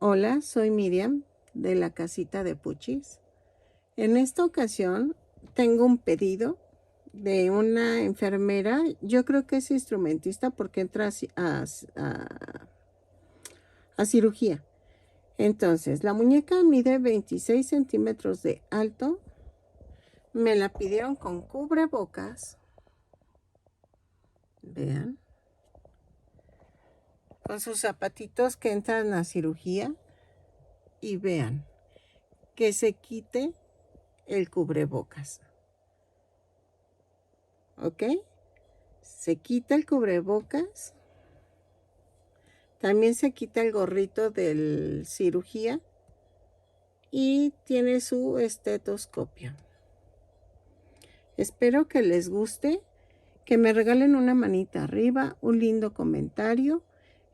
Hola, soy Miriam de la casita de Puchis. En esta ocasión tengo un pedido de una enfermera, yo creo que es instrumentista porque entra a cirugía. Entonces, la muñeca mide 26 centímetros de alto, me la pidieron con cubrebocas, vean, con sus zapatitos que entran a cirugía y vean, que se quite el cubrebocas. ¿Ok? Se quita el cubrebocas. También se quita el gorrito del cirugía. Y tiene su estetoscopio. Espero que les guste. Que me regalen una manita arriba. Un lindo comentario.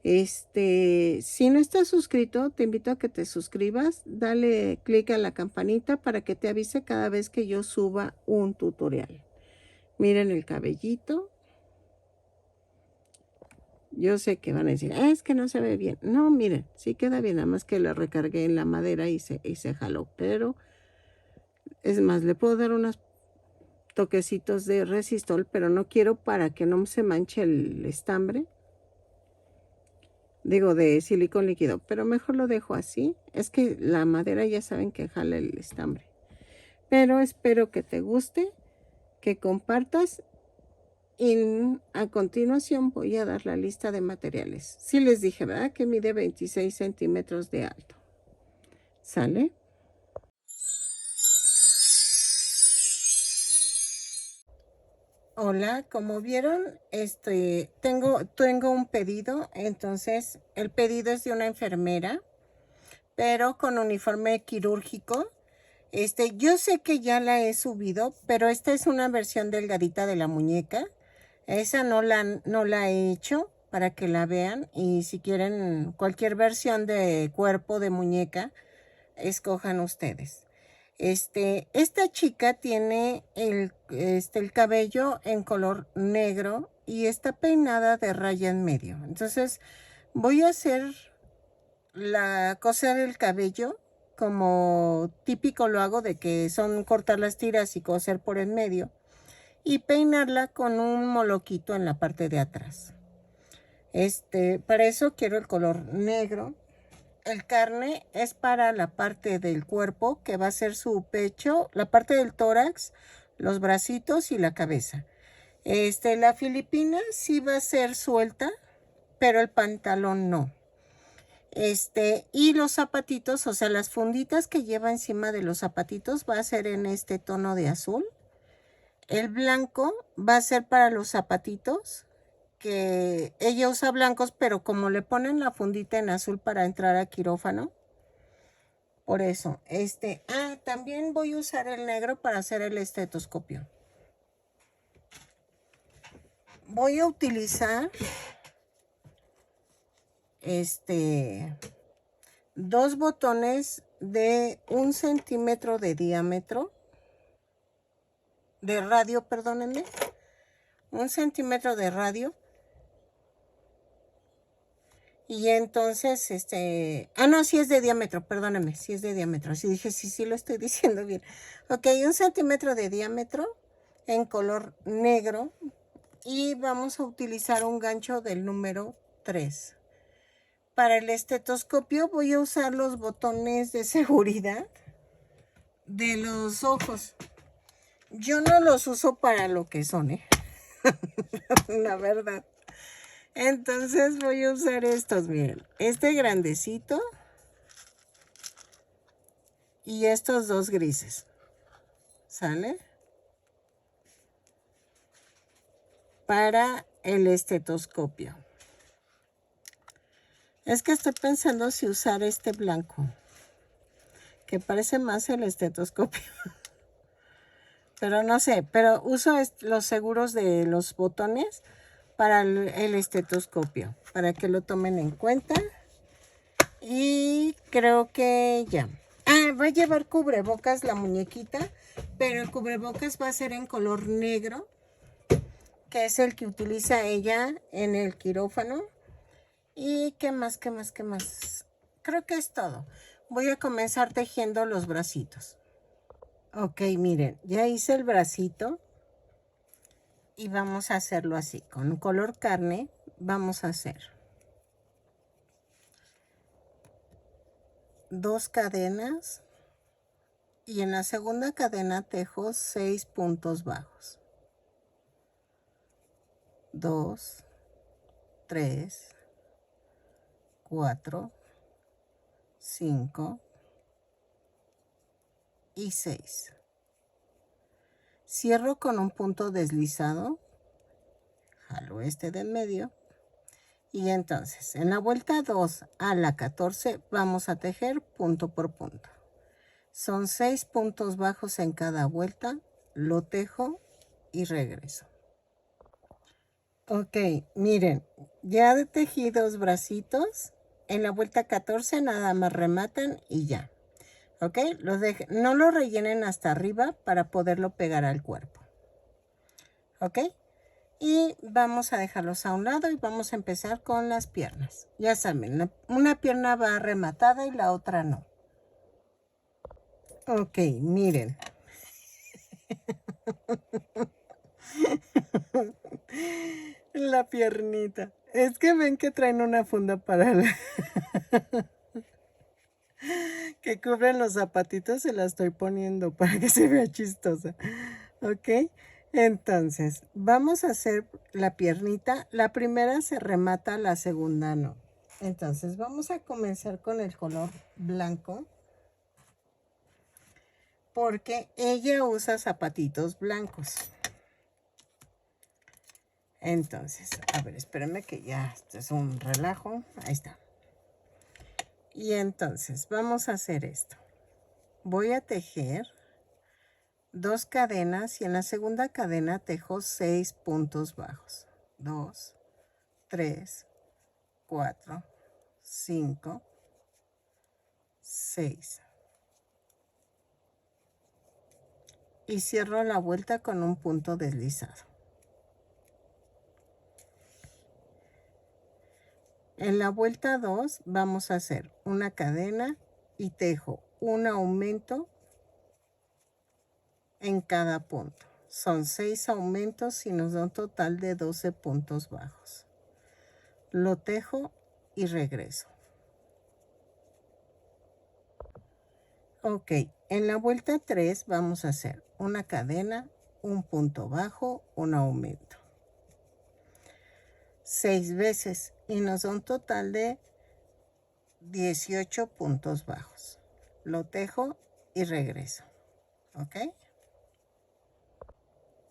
Si no estás suscrito, te invito a que te suscribas. Dale clic a la campanita para que te avise cada vez que yo suba un tutorial. Miren el cabellito. Yo sé que van a decir, es que no se ve bien. No, miren, sí queda bien, nada más que la recargué en la madera y se jaló. Pero, es más, le puedo dar unos toquecitos de resistol, pero no quiero para que no se manche el estambre. Digo, de silicón líquido, pero mejor lo dejo así. Es que la madera ya saben que jala el estambre. Pero espero que te guste, que compartas. Y a continuación voy a dar la lista de materiales. Sí les dije, ¿verdad? Que mide 26 centímetros de alto. ¿Sale? Hola, como vieron, tengo un pedido. Entonces, el pedido es de una enfermera, pero con uniforme quirúrgico. Yo sé que ya la he subido, pero esta es una versión delgadita de la muñeca. Esa no la he hecho para que la vean. Y si quieren cualquier versión de cuerpo de muñeca, escojan ustedes. Esta chica tiene el cabello en color negro y está peinada de raya en medio. Entonces voy a hacer coser el cabello como típico lo hago, de que son cortar las tiras y coser por en medio, y peinarla con un moloquito en la parte de atrás. Para eso quiero el color negro. El carne es para la parte del cuerpo, que va a ser su pecho, la parte del tórax, los bracitos y la cabeza. La filipina sí va a ser suelta, pero el pantalón no. Y los zapatitos, o sea, las funditas que lleva encima de los zapatitos va a ser en este tono de azul. El blanco va a ser para los zapatitos, que ella usa blancos, pero como le ponen la fundita en azul para entrar a quirófano, por eso. También voy a usar el negro para hacer el estetoscopio. Voy a utilizar dos botones de 1 centímetro de diámetro, de radio, perdónenme, 1 centímetro de radio. Y entonces, no, sí es de diámetro, perdónenme, sí es de diámetro. Así dije, sí lo estoy diciendo bien. Ok, 1 centímetro de diámetro en color negro. Y vamos a utilizar un gancho del número 3. Para el estetoscopio voy a usar los botones de seguridad de los ojos. Yo no los uso para lo que son, la verdad. Entonces voy a usar estos, miren. Este grandecito y estos dos grises. ¿Sale? Para el estetoscopio. Es que estoy pensando si usar este blanco, que parece más el estetoscopio. Pero no sé, pero uso los seguros de los botones para el estetoscopio, para que lo tomen en cuenta. Y creo que ya. Va a llevar cubrebocas la muñequita, pero el cubrebocas va a ser en color negro, que es el que utiliza ella en el quirófano. ¿Y qué más? creo que es todo. Voy a comenzar tejiendo los bracitos. Ok, miren, ya hice el bracito y vamos a hacerlo así. Con color carne vamos a hacer 2 cadenas y en la segunda cadena tejo 6 puntos bajos. 2, 3, 4, 5 y 6. Cierro con un punto deslizado, jalo este del medio y entonces en la vuelta 2 a la 14 vamos a tejer punto por punto. Son 6 puntos bajos en cada vuelta, lo tejo y regreso. Ok, miren, ya tejí 2 bracitos, en la vuelta 14 nada más rematan y ya. Ok, no lo rellenen hasta arriba para poderlo pegar al cuerpo. Ok, y vamos a dejarlos a un lado y vamos a empezar con las piernas. Ya saben, una pierna va rematada y la otra no. Ok, miren. La piernita. Es que ven que traen una funda para que cubren los zapatitos, se la estoy poniendo para que se vea chistosa. Ok, entonces vamos a hacer la piernita. La primera se remata, la segunda no. Entonces vamos a comenzar con el color blanco porque ella usa zapatitos blancos. Entonces, a ver, espérenme que ya, esto es un relajo. Ahí está. Y entonces vamos a hacer esto. Voy a tejer 2 cadenas y en la segunda cadena tejo 6 puntos bajos. 2, 3, 4, 5, 6. Y cierro la vuelta con un punto deslizado. En la vuelta 2 vamos a hacer una cadena y tejo un aumento en cada punto. Son 6 aumentos y nos da un total de 12 puntos bajos. Lo tejo y regreso. Ok, en la vuelta 3 vamos a hacer una cadena, un punto bajo, un aumento. 6 veces y nos da un total de 18 puntos bajos. Lo tejo y regreso. ¿Ok?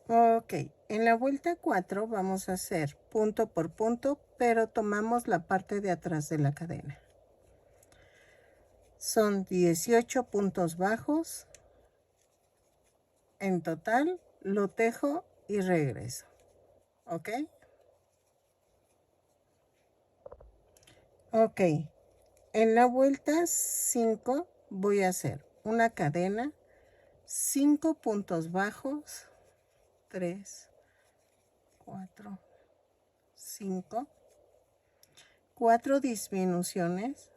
Ok, en la vuelta 4 vamos a hacer punto por punto, pero tomamos la parte de atrás de la cadena. Son 18 puntos bajos. En total, lo tejo y regreso. ¿Ok? Ok, en la vuelta 5 voy a hacer una cadena, 5 puntos bajos, 3, 4, 5, 4 disminuciones,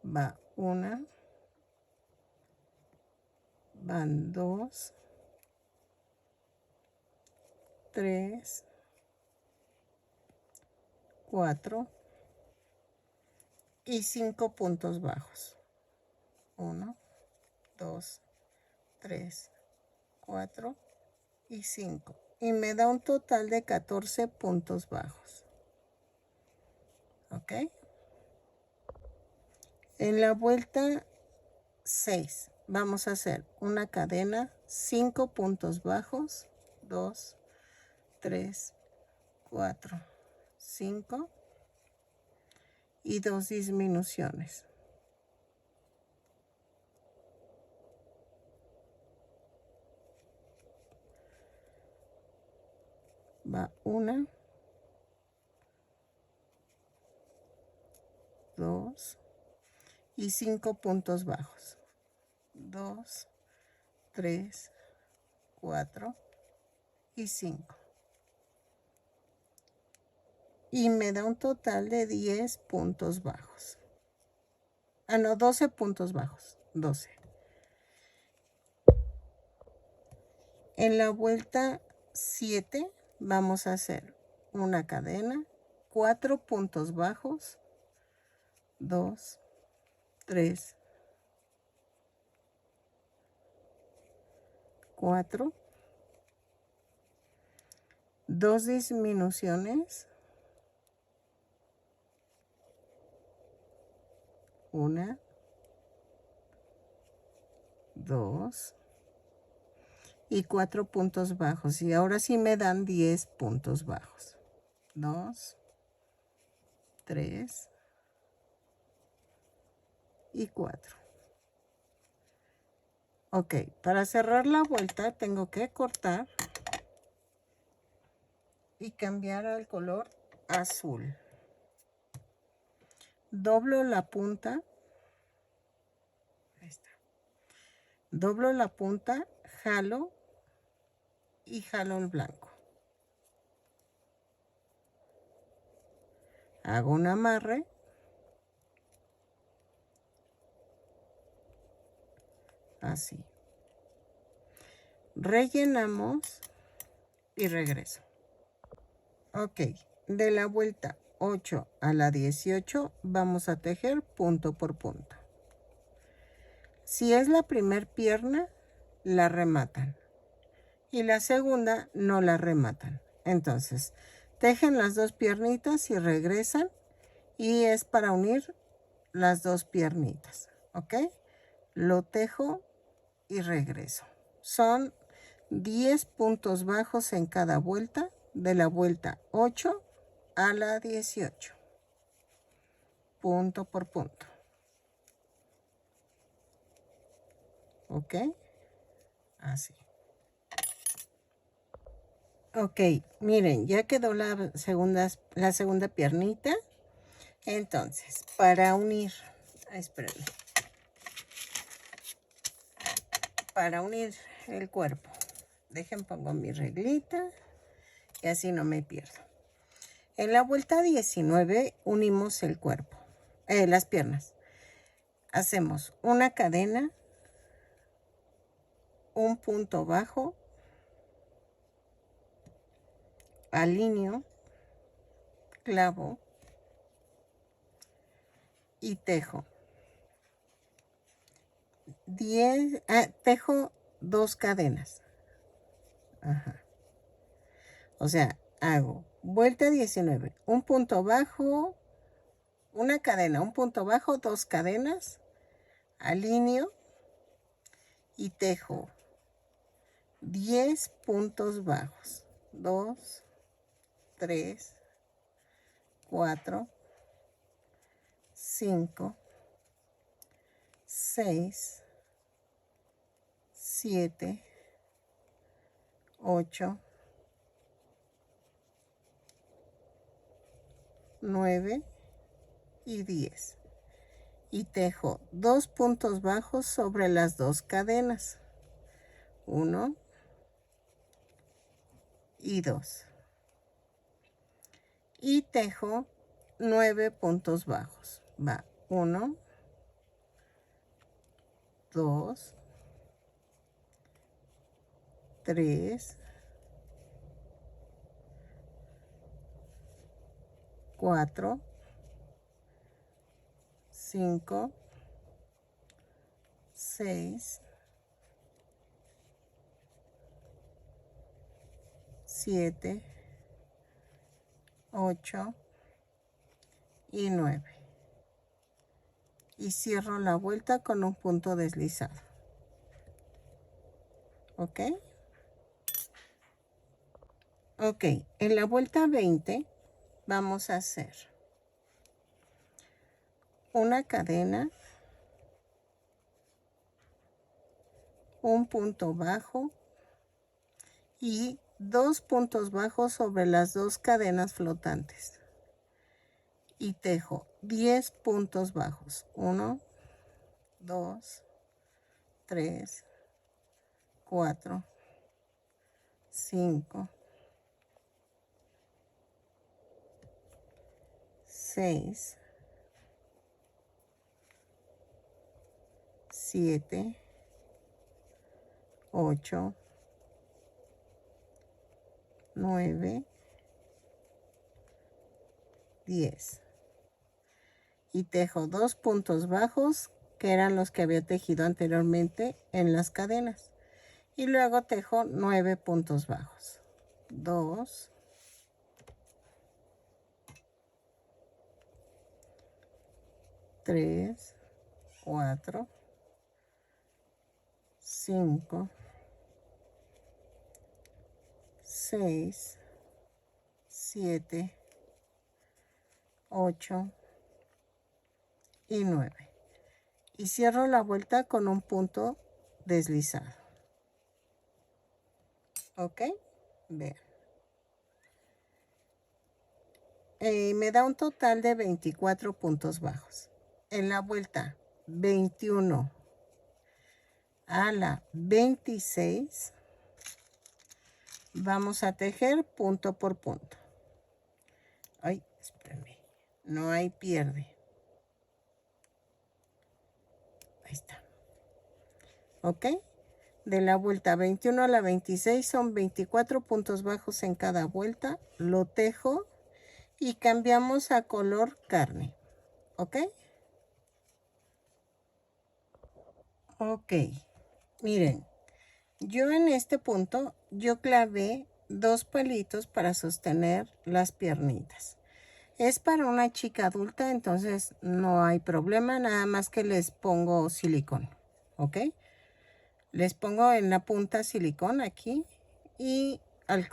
va 1, van 2, 3, 4 y 5 puntos bajos. 1, 2, 3, 4 y 5. Y me da un total de 14 puntos bajos. ¿Ok? En la vuelta 6 vamos a hacer una cadena, 5 puntos bajos, 2, 3, 4, 5 y 2 disminuciones. Va 1, 2 y 5 puntos bajos. 2, 3, 4 y 5. Y me da un total de 10 puntos bajos. no, 12 puntos bajos, 12. En la vuelta 7 vamos a hacer una cadena, 4 puntos bajos, 2, 3, 4, 2 disminuciones, 1, 2 y 4 puntos bajos. Y ahora sí me dan 10 puntos bajos. 2, 3 y 4. Ok, para cerrar la vuelta tengo que cortar y cambiar al color azul. Doblo la punta. Ahí está. Doblo la punta, jalo y jalo el blanco. Hago un amarre. Así. Rellenamos y regreso. Ok, de la vuelta 8 a la 18 vamos a tejer punto por punto. Si es la primer pierna, la rematan. Y la segunda no la rematan. Entonces, tejen las dos piernitas y regresan. Y es para unir las dos piernitas. ¿Ok? Lo tejo y regreso. Son 10 puntos bajos en cada vuelta, de la vuelta 8 a la 18. Punto por punto. ¿Ok? Así. Ok, miren, ya quedó la segunda piernita. Entonces, para unir, espérenme, para unir el cuerpo, pongo mi reglita y así no me pierdo. En la vuelta 19 unimos el cuerpo, las piernas. Hacemos una cadena, un punto bajo, alineo, clavo y tejo. Tejo 2 cadenas. Ajá. O sea, hago vuelta 19, un punto bajo, una cadena, un punto bajo, 2 cadenas, alineo y tejo 10 puntos bajos. 2, 3, 4, 5, 6, 7, 8, 9 y 10. Y tejo 2 puntos bajos sobre las 2 cadenas. 1 y 2. Y tejo 9 puntos bajos. Va 1, 2, 3, 4, 5, 6, 7, 8 y 9. Y cierro la vuelta con un punto deslizado. ¿Ok? Ok, en la vuelta 20 vamos a hacer una cadena, un punto bajo y 2 puntos bajos sobre las 2 cadenas flotantes. Y tejo 10 puntos bajos. 1, 2, 3, 4, 5, 6, 7, 8, 9, 10. Y tejo 2 puntos bajos, que eran los que había tejido anteriormente en las cadenas. Y luego tejo 9 puntos bajos. 2, 3, 4, 5, 6, 7, 8 y 9. Y cierro la vuelta con un punto deslizado. ¿Ok? Vean. Me da un total de 24 puntos bajos. En la vuelta 21 a la 26 vamos a tejer punto por punto. Ay, espérenme. No hay pierde. Ahí está. ¿Ok? De la vuelta 21 a la 26 son 24 puntos bajos en cada vuelta. Lo tejo y cambiamos a color carne. ¿Ok? Ok. Miren, yo en este punto, yo clavé 2 palitos para sostener las piernitas. Es para una chica adulta, entonces no hay problema, nada más que les pongo silicón. ¿Ok? Les pongo en la punta silicón aquí y al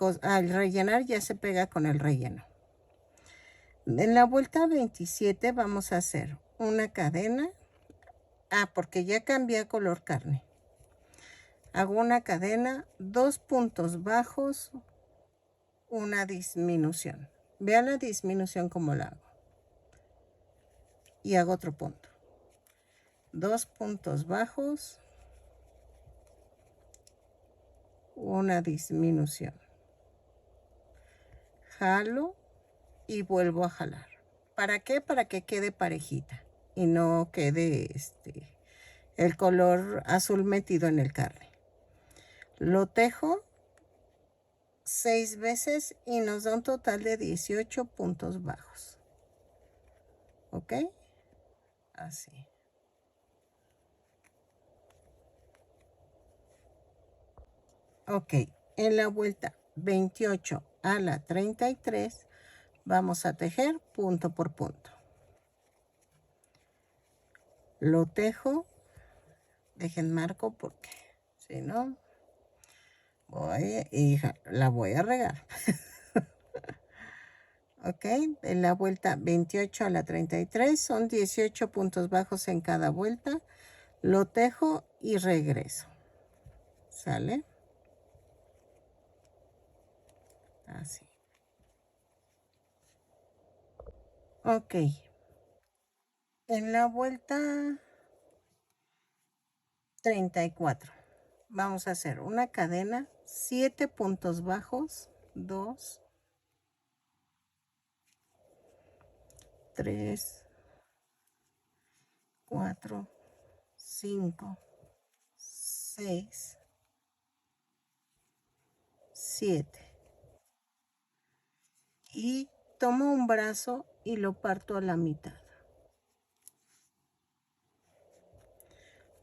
rellenar ya se pega con el relleno. En la vuelta 27 vamos a hacer una cadena. Porque ya cambié a color carne. Hago una cadena, 2 puntos bajos, una disminución. Vean la disminución como la hago. Y hago otro punto. 2 puntos bajos, una disminución. Jalo y vuelvo a jalar. ¿Para qué? Para que quede parejita y no quede el color azul metido en el carne. Lo tejo 6 veces y nos da un total de 18 puntos bajos. ¿Ok? Así. Ok, en la vuelta 28 a la 33 vamos a tejer punto por punto. Lo tejo, dejen marco porque si no la voy a regar. Ok, en la vuelta 28 a la 33 son 18 puntos bajos en cada vuelta. Lo tejo y regreso. ¿Sale? Así. Ok. En la vuelta 34 vamos a hacer una cadena, 7 puntos bajos, 2, 3, 4, 5, 6, 7. Y tomo un brazo y lo parto a la mitad.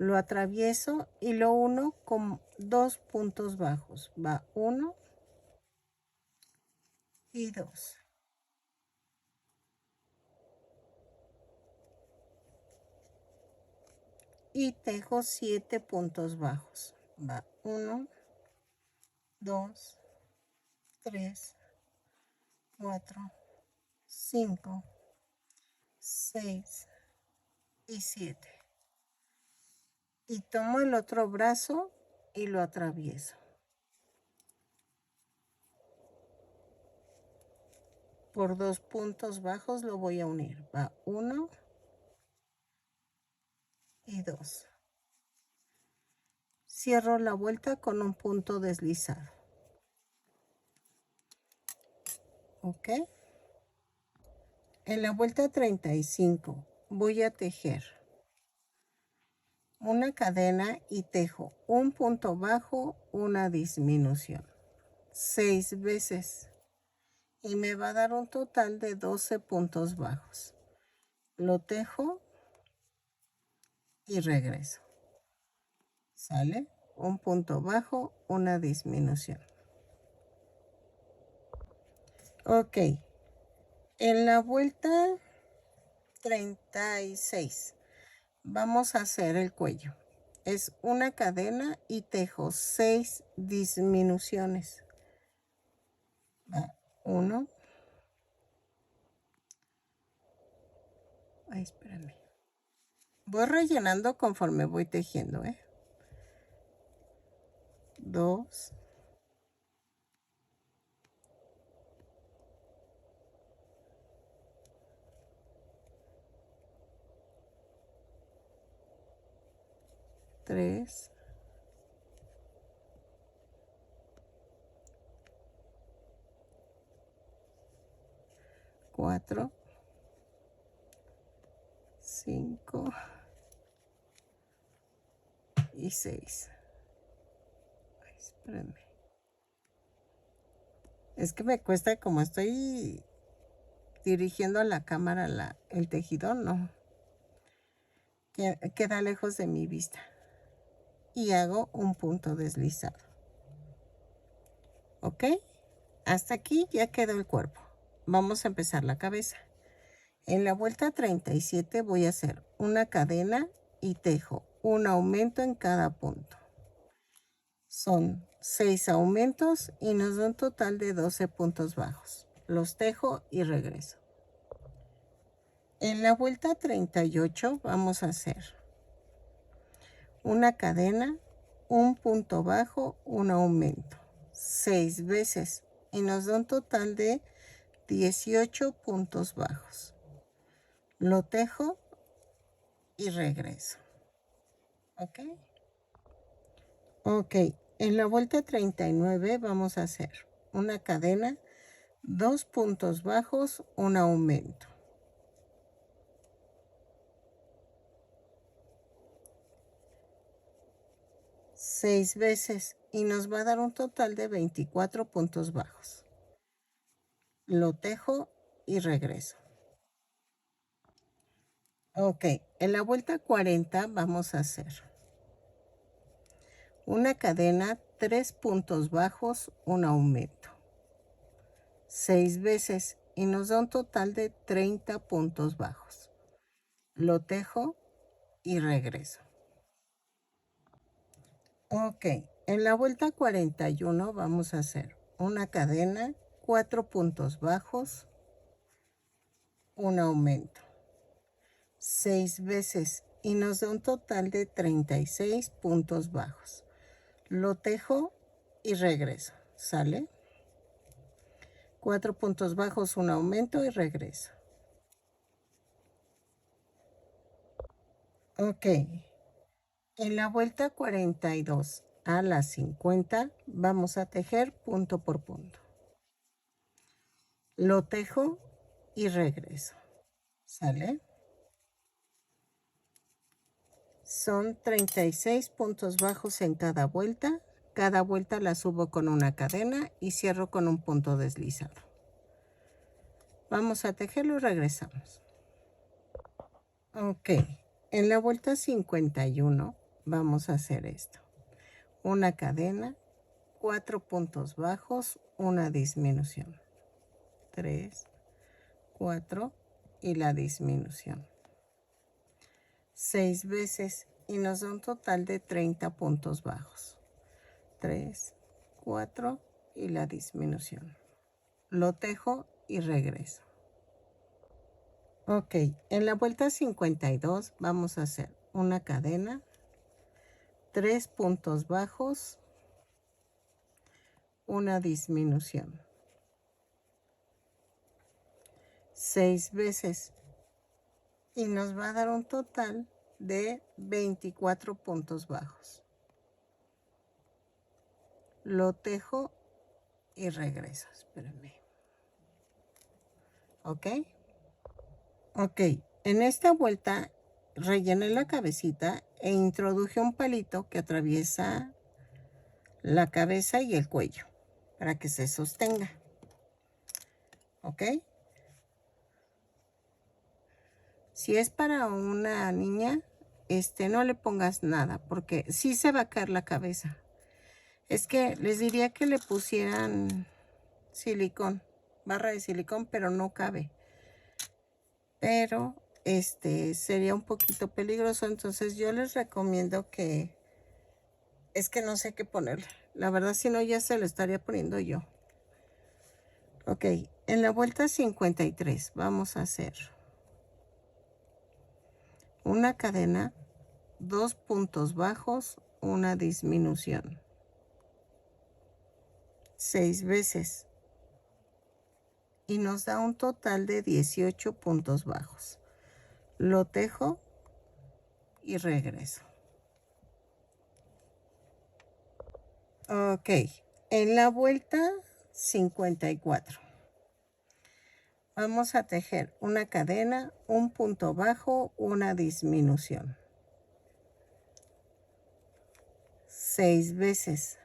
Lo atravieso y lo uno con 2 puntos bajos. Va 1 y 2. Y tejo 7 puntos bajos. Va 1, 2, 3, 4, 5, 6 y 7. Y tomo el otro brazo y lo atravieso. Por 2 puntos bajos lo voy a unir. Va 1 y 2. Cierro la vuelta con un punto deslizado. ¿Ok? En la vuelta 35 voy a tejer una cadena y tejo un punto bajo, una disminución 6 veces y me va a dar un total de 12 puntos bajos. Lo tejo y regreso. ¿Sale? Un punto bajo, una disminución. Ok. En la vuelta 36 vamos a hacer el cuello. Es una cadena y tejo 6 disminuciones. Va 1. Ay, espérame. Voy rellenando conforme voy tejiendo, 2, 3, 4, 5 y 6. Ay, espérenme. Es que me cuesta, como estoy dirigiendo a la cámara el tejido, no. Queda lejos de mi vista. Y hago un punto deslizado. ¿Ok? Hasta aquí ya quedó el cuerpo. Vamos a empezar la cabeza. En la vuelta 37 voy a hacer una cadena y tejo un aumento en cada punto. Son 6 aumentos y nos da un total de 12 puntos bajos. Los tejo y regreso. En la vuelta 38 vamos a hacer una cadena, un punto bajo, un aumento, 6 veces y nos da un total de 18 puntos bajos. Lo tejo y regreso. ¿Ok? Ok, en la vuelta 39 vamos a hacer una cadena, 2 puntos bajos, un aumento. 6 veces y nos va a dar un total de 24 puntos bajos. Lo tejo y regreso. Ok, en la vuelta 40 vamos a hacer una cadena, 3 puntos bajos, un aumento. 6 veces y nos da un total de 30 puntos bajos. Lo tejo y regreso. Ok, en la vuelta 41 vamos a hacer una cadena, 4 puntos bajos, un aumento. 6 veces y nos da un total de 36 puntos bajos. Lo tejo y regreso. ¿Sale? 4 puntos bajos, un aumento y regreso. Ok. En la vuelta 42 a la 50 vamos a tejer punto por punto. Lo tejo y regreso. ¿Sale? Son 36 puntos bajos en cada vuelta. Cada vuelta la subo con una cadena y cierro con un punto deslizado. Vamos a tejerlo y regresamos. Ok, en la vuelta 51 vamos a hacer esto. Una cadena, 4 puntos bajos, una disminución. 3, 4 y la disminución. 6 veces y nos da un total de 30 puntos bajos. 3, 4 y la disminución. Lo tejo y regreso. Ok, en la vuelta 52 vamos a hacer una cadena, 3 puntos bajos, una disminución. 6 veces y nos va a dar un total de 24 puntos bajos. Lo tejo y regreso. Espérenme. ¿Ok? Ok, en esta vuelta rellené la cabecita e introduje un palito que atraviesa la cabeza y el cuello para que se sostenga. ¿Ok? Si es para una niña, no le pongas nada porque sí se va a caer la cabeza. Es que les diría que le pusieran silicón, barra de silicón, pero no cabe. Pero sería un poquito peligroso, entonces yo les recomiendo que es que no sé qué ponerle. La verdad, si no, ya se lo estaría poniendo yo. Ok, en la vuelta 53 vamos a hacer una cadena, 2 puntos bajos, una disminución. 6 veces. Y nos da un total de 18 puntos bajos. Lo tejo y regreso. Ok, en la vuelta 54 vamos a tejer una cadena, un punto bajo, una disminución. 6 veces.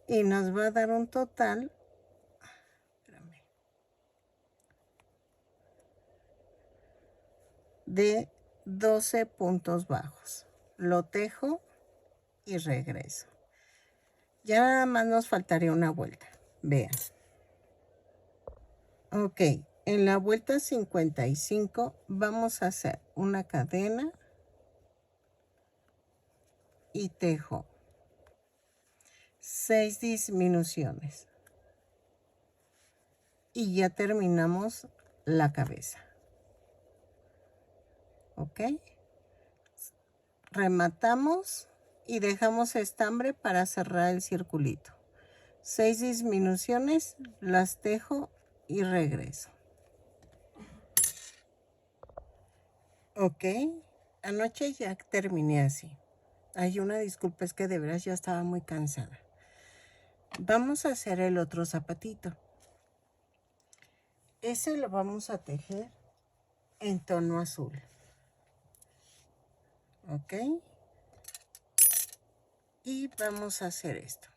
Y nos va a dar un total de 12 puntos bajos. Lo tejo y regreso. Ya nada más nos faltaría una vuelta. Vean. Ok, en la vuelta 55 vamos a hacer una cadena y tejo 6 disminuciones. Y ya terminamos la cabeza. Ok. Rematamos y dejamos estambre para cerrar el circulito. 6 disminuciones, las tejo y regreso. Ok, anoche ya terminé así. Hay una disculpa, es que de veras ya estaba muy cansada. Vamos a hacer el otro zapatito. Ese lo vamos a tejer en tono azul. Ok. Y vamos a hacer esto.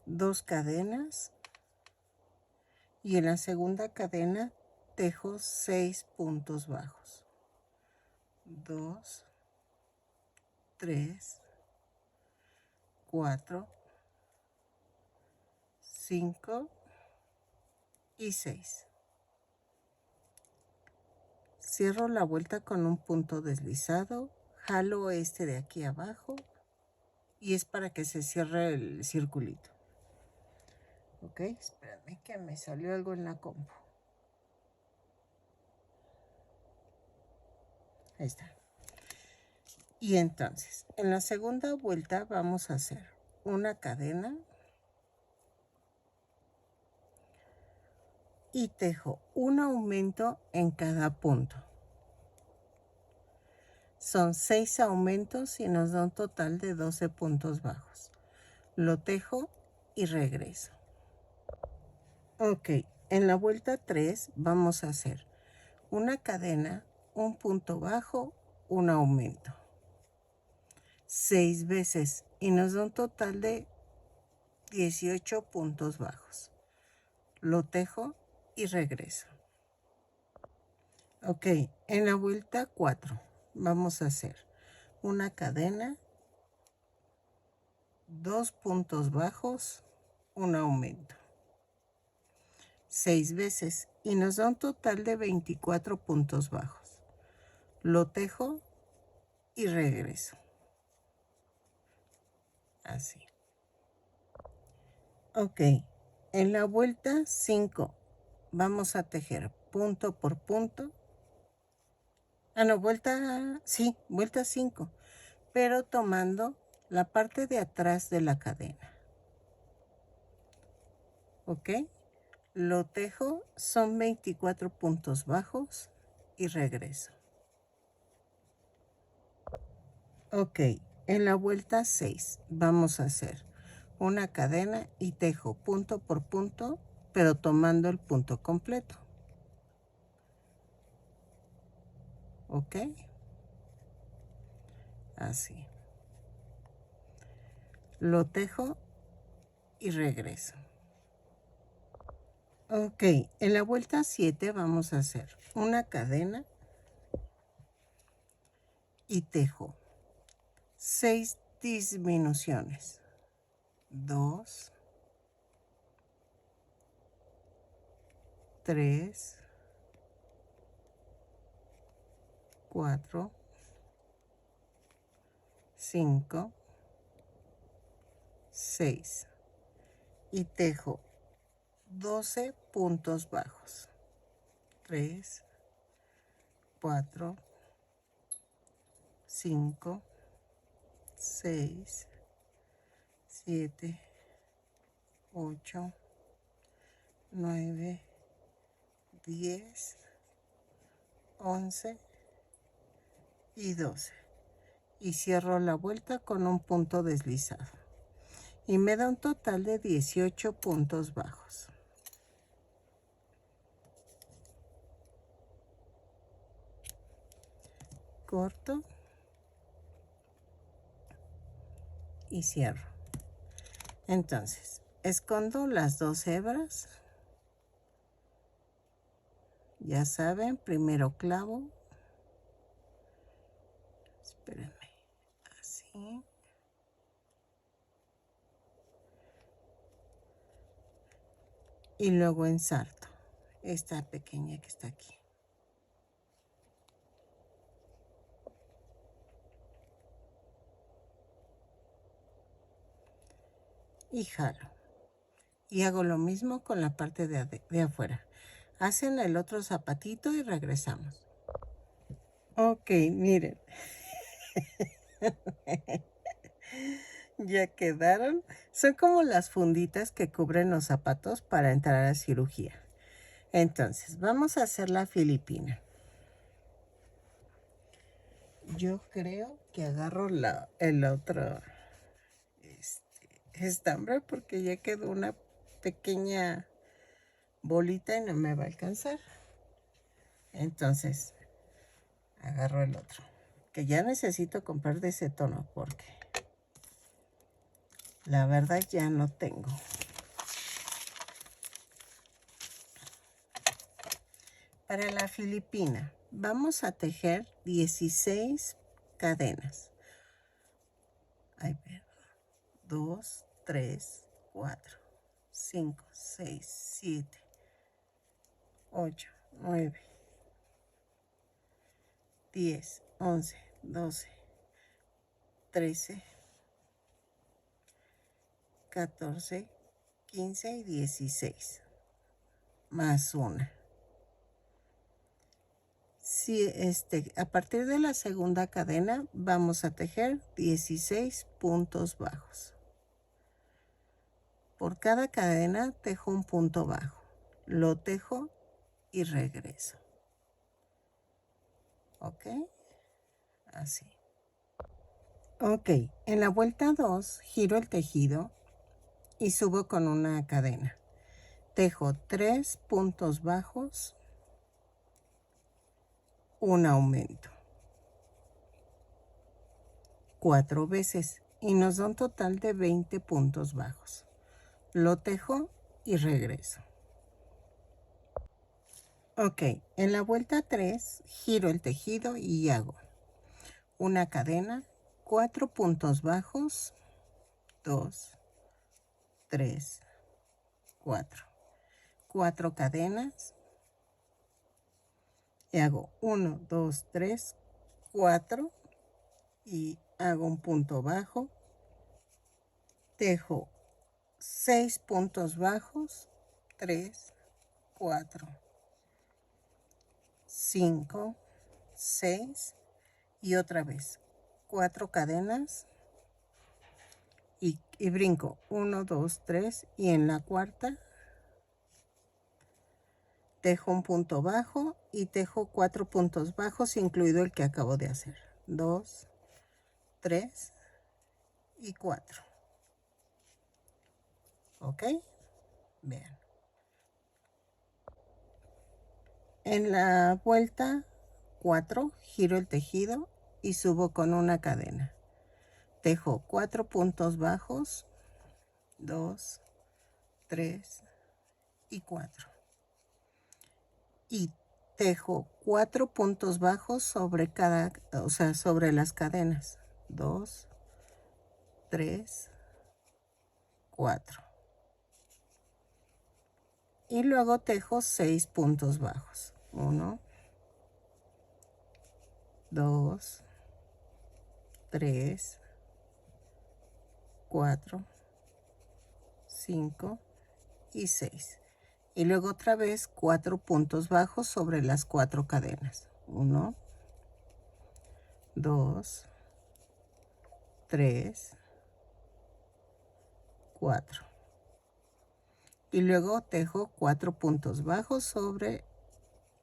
2 cadenas. Y en la segunda cadena tejo 6 puntos bajos. 2, 3, 4, 5 y 6. Cierro la vuelta con un punto deslizado, jalo este de aquí abajo y es para que se cierre el circulito. Ok, espérame que me salió algo en la compu. Ahí está. Y entonces, en la segunda vuelta vamos a hacer una cadena y tejo un aumento en cada punto. Son 6 aumentos y nos da un total de 12 puntos bajos. Lo tejo y regreso. Ok, en la vuelta 3 vamos a hacer una cadena, un punto bajo, un aumento. 6 veces y nos da un total de 18 puntos bajos. Lo tejo y regreso. Ok, en la vuelta 4 vamos a hacer una cadena, 2 puntos bajos, un aumento. 6 veces y nos da un total de 24 puntos bajos. Lo tejo y regreso. Así. Ok, en la vuelta 5 vamos a tejer punto por punto. No, vuelta 5, pero tomando la parte de atrás de la cadena. Ok, lo tejo, son 24 puntos bajos y regreso. Ok, en la vuelta 6 vamos a hacer una cadena y tejo punto por punto, pero tomando el punto completo. ¿ok? Así. Lo tejo y regreso. Ok, en la vuelta 7 vamos a hacer una cadena y tejo 6 disminuciones. 2, 3, 4, 5, 6 y tejo 12 puntos bajos. 3, 4, 5, 6, 7, 8, 9, 10, 11 y 12. Y cierro la vuelta con un punto deslizado. Y me da un total de 18 puntos bajos. Corto y cierro. Entonces, escondo las 2 hebras. Ya saben, primero clavo. Espérenme. Así. Y luego ensarto esta pequeña que está aquí. Y jalo. Y hago lo mismo con la parte de afuera. Hacen el otro zapatito y regresamos. Ok, miren. Ya quedaron. Son como las funditas que cubren los zapatos para entrar a cirugía. Entonces, vamos a hacer la filipina. Yo creo que agarro el otro estambre porque ya quedó una pequeña bolita y no me va a alcanzar. Entonces, agarro el otro. Que ya necesito comprar de ese tono porque la verdad ya no tengo. Para la filipina vamos a tejer 16 cadenas. Ahí ver. 2, 3, 4, 5, 6, 7, 8, 9, 10, 11, 12, 13, 14, 15 y 16. Más una. Si a partir de la segunda cadena vamos a tejer 16 puntos bajos. Por cada cadena tejo un punto bajo. Lo tejo y regreso. ¿Ok? Así. Ok, en la vuelta 2 giro el tejido y subo con una cadena. Tejo 3 puntos bajos, un aumento. 4 veces y nos da un total de 20 puntos bajos. Lo tejo y regreso. Ok, en la vuelta 3 giro el tejido y hago una cadena, 4 puntos bajos, 2, 3, 4. 4 cadenas y hago 1, 2, 3, 4 y hago un punto bajo. Tejo 6 puntos bajos, 3, 4, 5, 6 y otra vez 4 cadenas y brinco 1, 2, 3 y en la cuarta tejo un punto bajo y tejo 4 puntos bajos incluido el que acabo de hacer. 2, 3 y 4. ¿Ok? Vean. En la vuelta 4, giro el tejido y subo con una cadena. Tejo 4 puntos bajos, 2, 3 y 4. Y tejo 4 puntos bajos sobre sobre las cadenas. 2, 3, 4. Y luego tejo 6 puntos bajos. 1, 2, 3, 4, 5 y 6. Y luego otra vez 4 puntos bajos sobre las 4 cadenas. 1, 2, 3, 4. Y luego tejo 4 puntos bajos sobre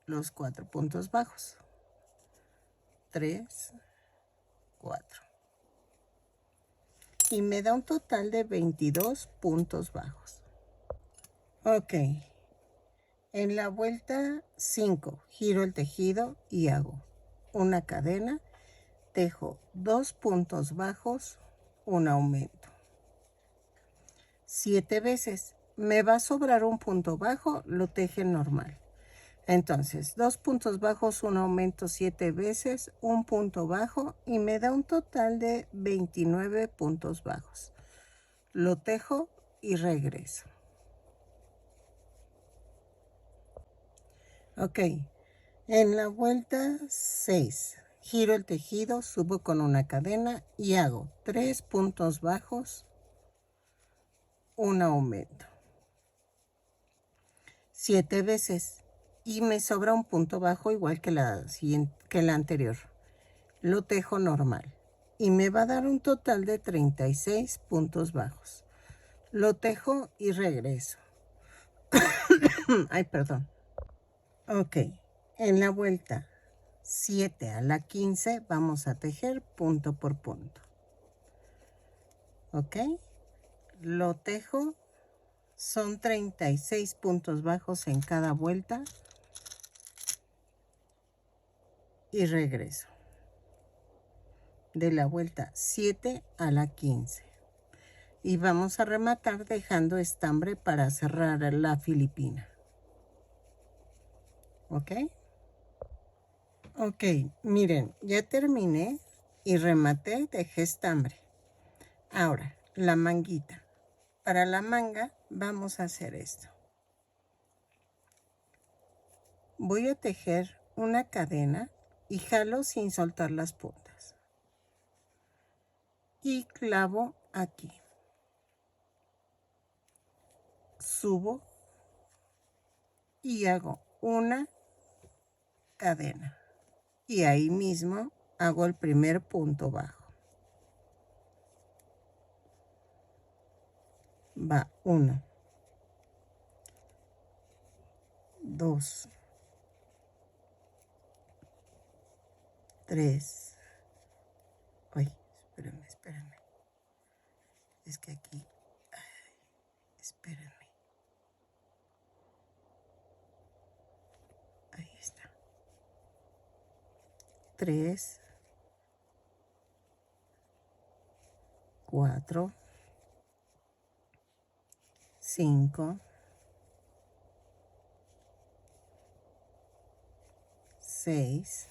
los 4 puntos bajos. 3, 4. Y me da un total de 22 puntos bajos. Ok. En la vuelta 5, giro el tejido y hago una cadena, tejo 2 puntos bajos, un aumento. 7 veces. Me va a sobrar un punto bajo, lo teje normal. Entonces, 2 puntos bajos, un aumento 7 veces, un punto bajo y me da un total de 29 puntos bajos. Lo tejo y regreso. Ok, en la vuelta 6, giro el tejido, subo con una cadena y hago 3 puntos bajos, un aumento. 7 veces. Y me sobra un punto bajo igual que la anterior. Lo tejo normal. Y me va a dar un total de 36 puntos bajos. Lo tejo y regreso. Ay, perdón. Ok. En la vuelta 7 a la 15 vamos a tejer punto por punto. Ok. Lo tejo. Son 36 puntos bajos en cada vuelta. Y regreso. De la vuelta 7 a la 15. Y vamos a rematar dejando estambre para cerrar la filipina. ¿Ok? Ok, miren, ya terminé y rematé, dejé estambre. Ahora, la manguita. Para la manga vamos a hacer esto. Voy a tejer una cadena y jalo sin soltar las puntas. Y clavo aquí. Subo y hago una cadena. Y ahí mismo hago el primer punto bajo. Va 1, 2, 3. Ay, espérenme. Es que aquí, espérenme. Ahí está. 3, 4, 5, 6,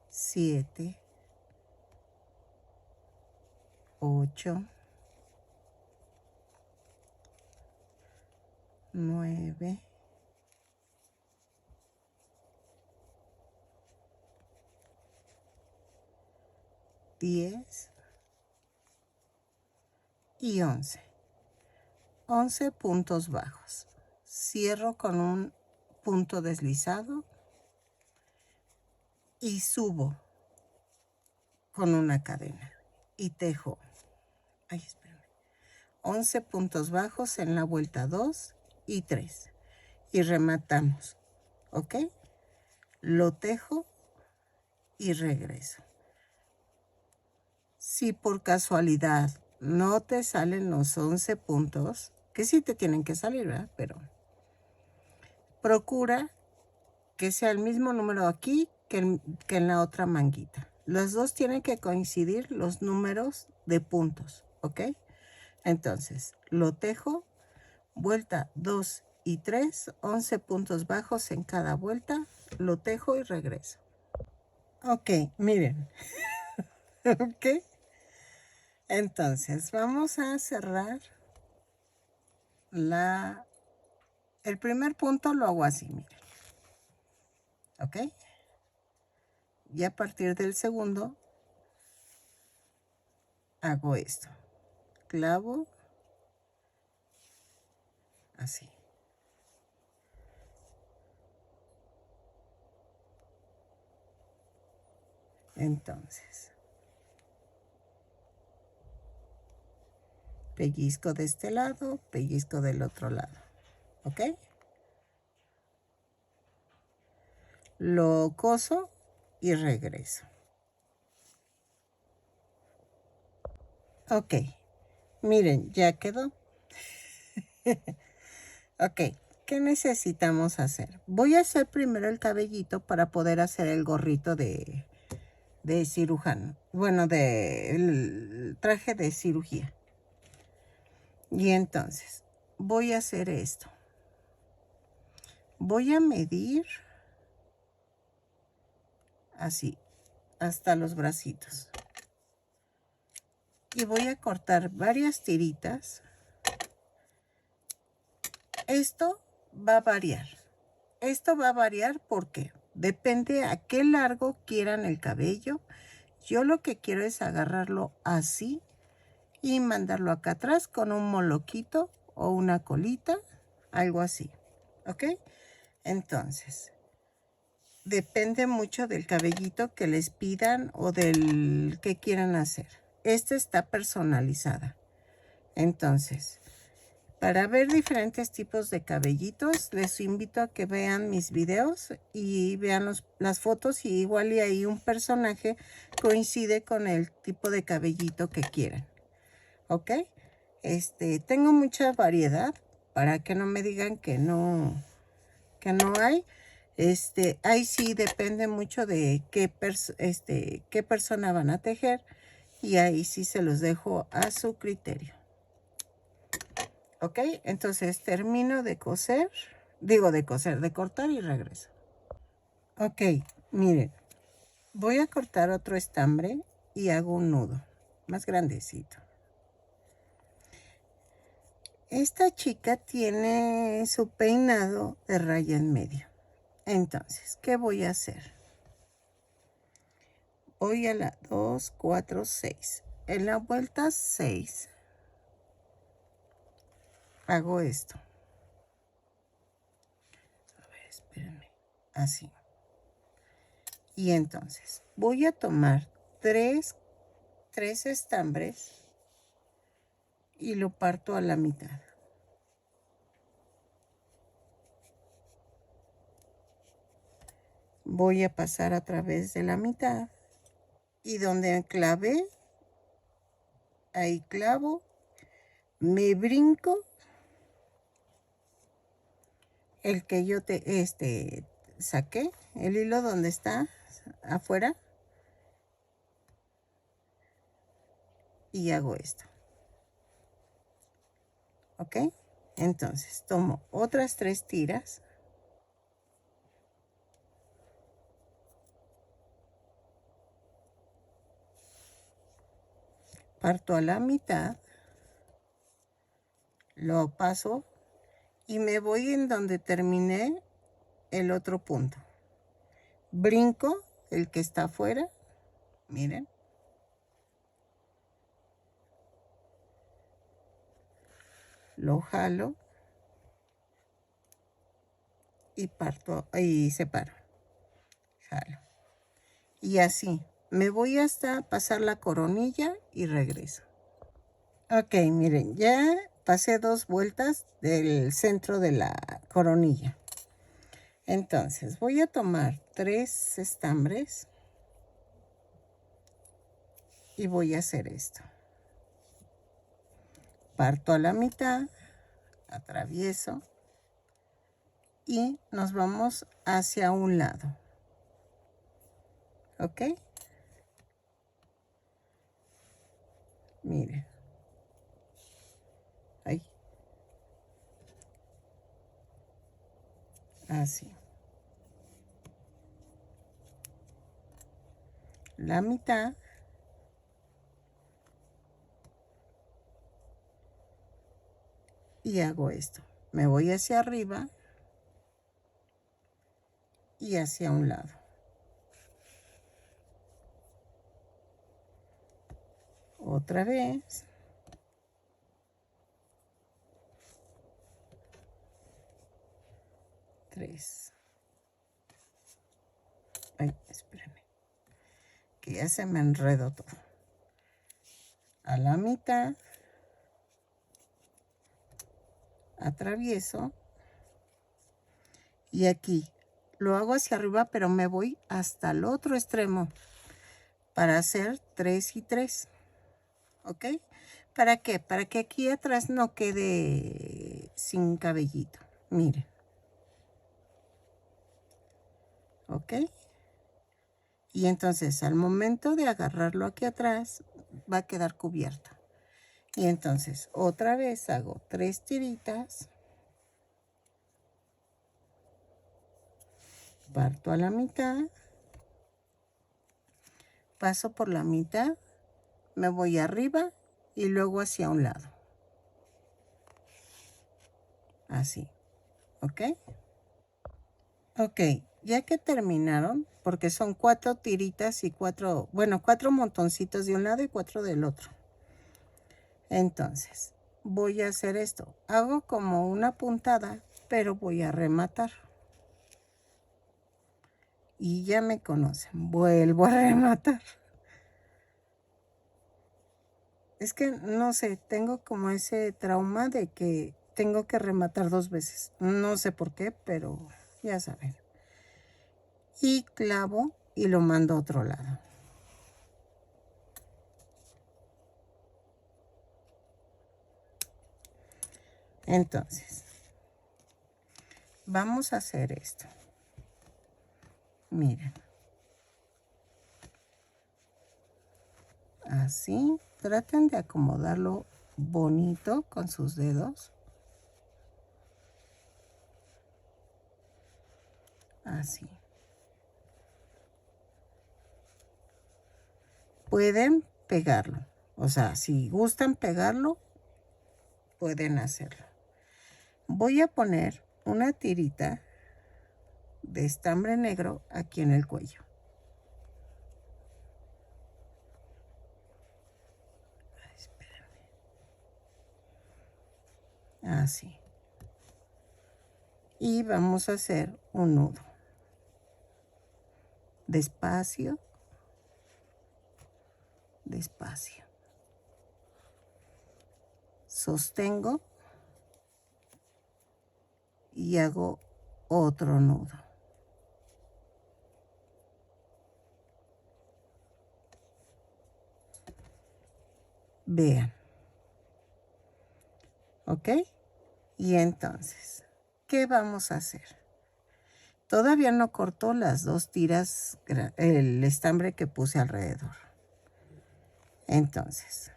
7, 8, 9, 10 y 11. 11 puntos bajos. Cierro con un punto deslizado y subo con una cadena y tejo. Ay, espérame. 11 puntos bajos en la vuelta 2 y 3 y rematamos. ¿Ok? Lo tejo y regreso. Si por casualidad no te salen los 11 puntos, que sí te tienen que salir, ¿verdad? Pero procura que sea el mismo número aquí que en la otra manguita. Los dos tienen que coincidir los números de puntos, ¿ok? Entonces, lo tejo, vuelta 2 y 3, 11 puntos bajos en cada vuelta, lo tejo y regreso. Ok, miren. Ok. Entonces, vamos a cerrar el primer punto lo hago así, miren. ¿Ok? Y a partir del segundo hago esto. Clavo así. Entonces, pellizco de este lado, pellizco del otro lado. ¿Ok? Lo coso y regreso. Ok, miren, ya quedó. Ok, ¿qué necesitamos hacer? Voy a hacer primero el cabellito para poder hacer el gorrito de cirujano. Bueno, del traje de cirugía. Y entonces, voy a hacer esto. Voy a medir así, hasta los bracitos. Y voy a cortar varias tiritas. Esto va a variar. Esto va a variar porque depende a qué largo quieran el cabello. Yo lo que quiero es agarrarlo así y mandarlo acá atrás con un moloquito o una colita, algo así. ¿Ok? Entonces, depende mucho del cabellito que les pidan o del que quieran hacer. Esta está personalizada. Entonces, para ver diferentes tipos de cabellitos, les invito a que vean mis videos y vean las fotos, y igual y ahí un personaje coincide con el tipo de cabellito que quieran. ¿Ok? Tengo mucha variedad para que no me digan que no hay. Ahí sí depende mucho de qué persona van a tejer, y ahí sí se los dejo a su criterio. Ok, entonces termino de coser, de cortar y regreso. Ok, miren, voy a cortar otro estambre y hago un nudo más grandecito. Esta chica tiene su peinado de raya en medio. Entonces, ¿qué voy a hacer? Voy a la 2, 4, 6. En la vuelta 6 hago esto. A ver, espérenme. Así. Y entonces voy a tomar tres estambres y lo parto a la mitad. Voy a pasar a través de la mitad y donde clavé, ahí clavo, me brinco el que yo saqué, el hilo donde está afuera, y hago esto. ¿Ok? Entonces tomo otras 3 tiras, parto a la mitad, lo paso y me voy en donde terminé el otro punto. Brinco el que está afuera, miren. Lo jalo y parto y separo. Jalo. Y así me voy hasta pasar la coronilla y regreso. Ok, miren, ya pasé 2 vueltas del centro de la coronilla. Entonces voy a tomar 3 estambres y voy a hacer esto. Parto a la mitad, atravieso y nos vamos hacia un lado. ¿Ok? Miren. Ahí. Así. La mitad. Y hago esto. Me voy hacia arriba y hacia un lado. Otra vez. Tres. Ay, espérenme. Que ya se me enredó todo. A la mitad. Atravieso. Y aquí lo hago hacia arriba, pero me voy hasta el otro extremo para hacer 3 y 3. ¿Ok? ¿Para qué? Para que aquí atrás no quede sin cabellito. Miren. ¿Ok? Y entonces al momento de agarrarlo aquí atrás va a quedar cubierto. Y entonces otra vez hago 3 tiritas. Parto a la mitad. Paso por la mitad. Me voy arriba y luego hacia un lado. Así. ¿Ok? Ok, ya que terminaron, porque son 4 tiritas y 4, bueno, 4 montoncitos de un lado y 4 del otro. Entonces, voy a hacer esto. Hago como una puntada, pero voy a rematar. Y ya me conocen, vuelvo a rematar. Es que, no sé, tengo como ese trauma de que tengo que rematar 2 veces. No sé por qué, pero ya saben. Y clavo y lo mando a otro lado. Entonces, vamos a hacer esto. Miren. Así. Traten de acomodarlo bonito con sus dedos. Así. Pueden pegarlo. O sea, si gustan pegarlo, pueden hacerlo. Voy a poner una tirita de estambre negro aquí en el cuello. Espérenme. Así. Y vamos a hacer un nudo. Despacio. Despacio. Sostengo. Y hago otro nudo. Vean. ¿Ok? Y entonces, ¿qué vamos a hacer? Todavía no corto las 2 tiras, el estambre que puse alrededor. Entonces,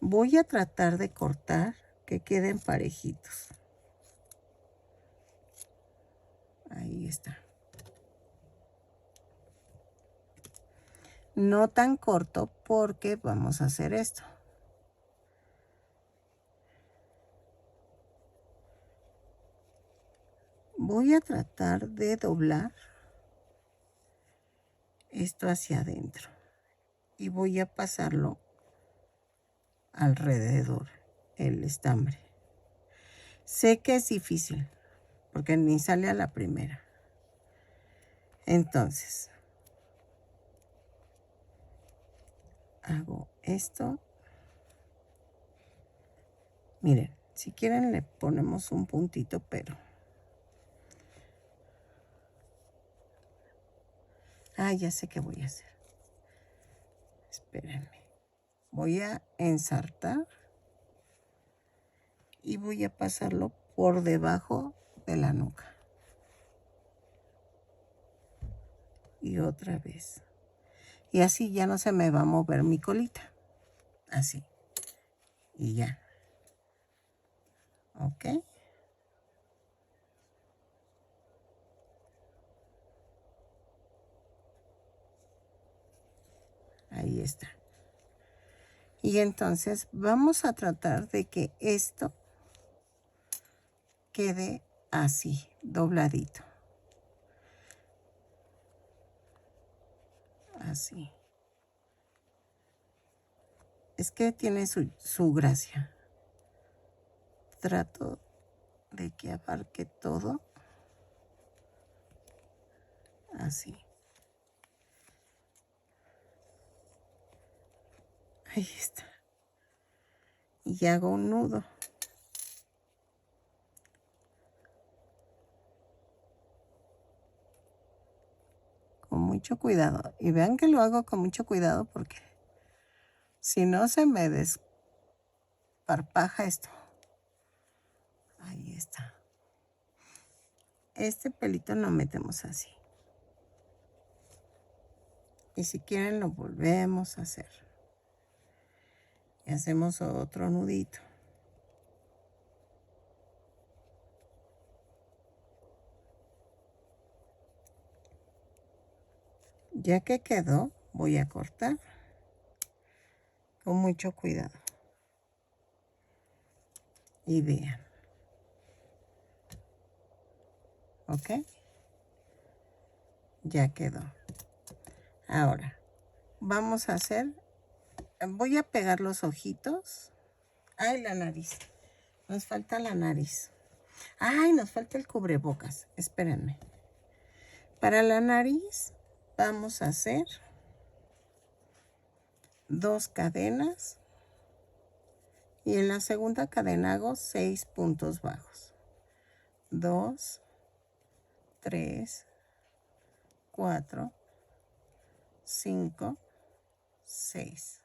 voy a tratar de cortar que queden parejitos. Ahí está. No tan corto porque vamos a hacer esto. Voy a tratar de doblar esto hacia adentro y voy a pasarlo alrededor el estambre. Sé que es difícil porque ni sale a la primera. Entonces, hago esto. Miren, si quieren le ponemos un puntito, pero... ya sé qué voy a hacer. Espérenme. Voy a ensartar y voy a pasarlo por debajo de la nuca. Y otra vez. Y así ya no se me va a mover mi colita. Así. Y ya. ¿Ok? Ahí está. Y entonces vamos a tratar de que esto quede así, dobladito. Así. Es que tiene su gracia. Trato de que abarque todo. Así. Ahí está. Y hago un nudo. Con mucho cuidado. Y vean que lo hago con mucho cuidado porque si no se me desparpaja esto. Ahí está. Este pelito lo metemos así. Y si quieren lo volvemos a hacer. Y hacemos otro nudito. Ya que quedó, voy a cortar con mucho cuidado. Y vean. ¿Ok? Ya quedó. Ahora, vamos a hacer... Voy a pegar los ojitos. Ay, la nariz. Nos falta la nariz. Ay, nos falta el cubrebocas. Espérenme. Para la nariz vamos a hacer 2 cadenas. Y en la segunda cadena hago 6 puntos bajos. 2, 3, 4, 5, 6.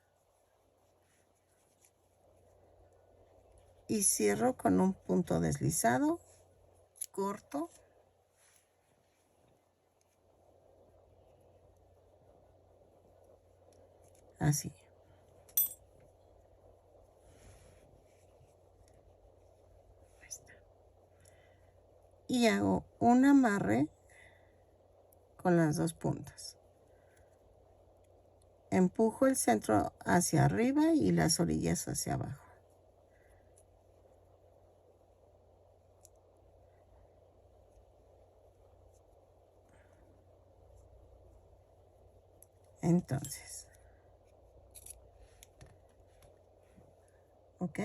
Y cierro con un punto deslizado, corto. Así. Ahí está. Y hago un amarre con las 2 puntas. Empujo el centro hacia arriba y las orillas hacia abajo. Entonces, ¿ok?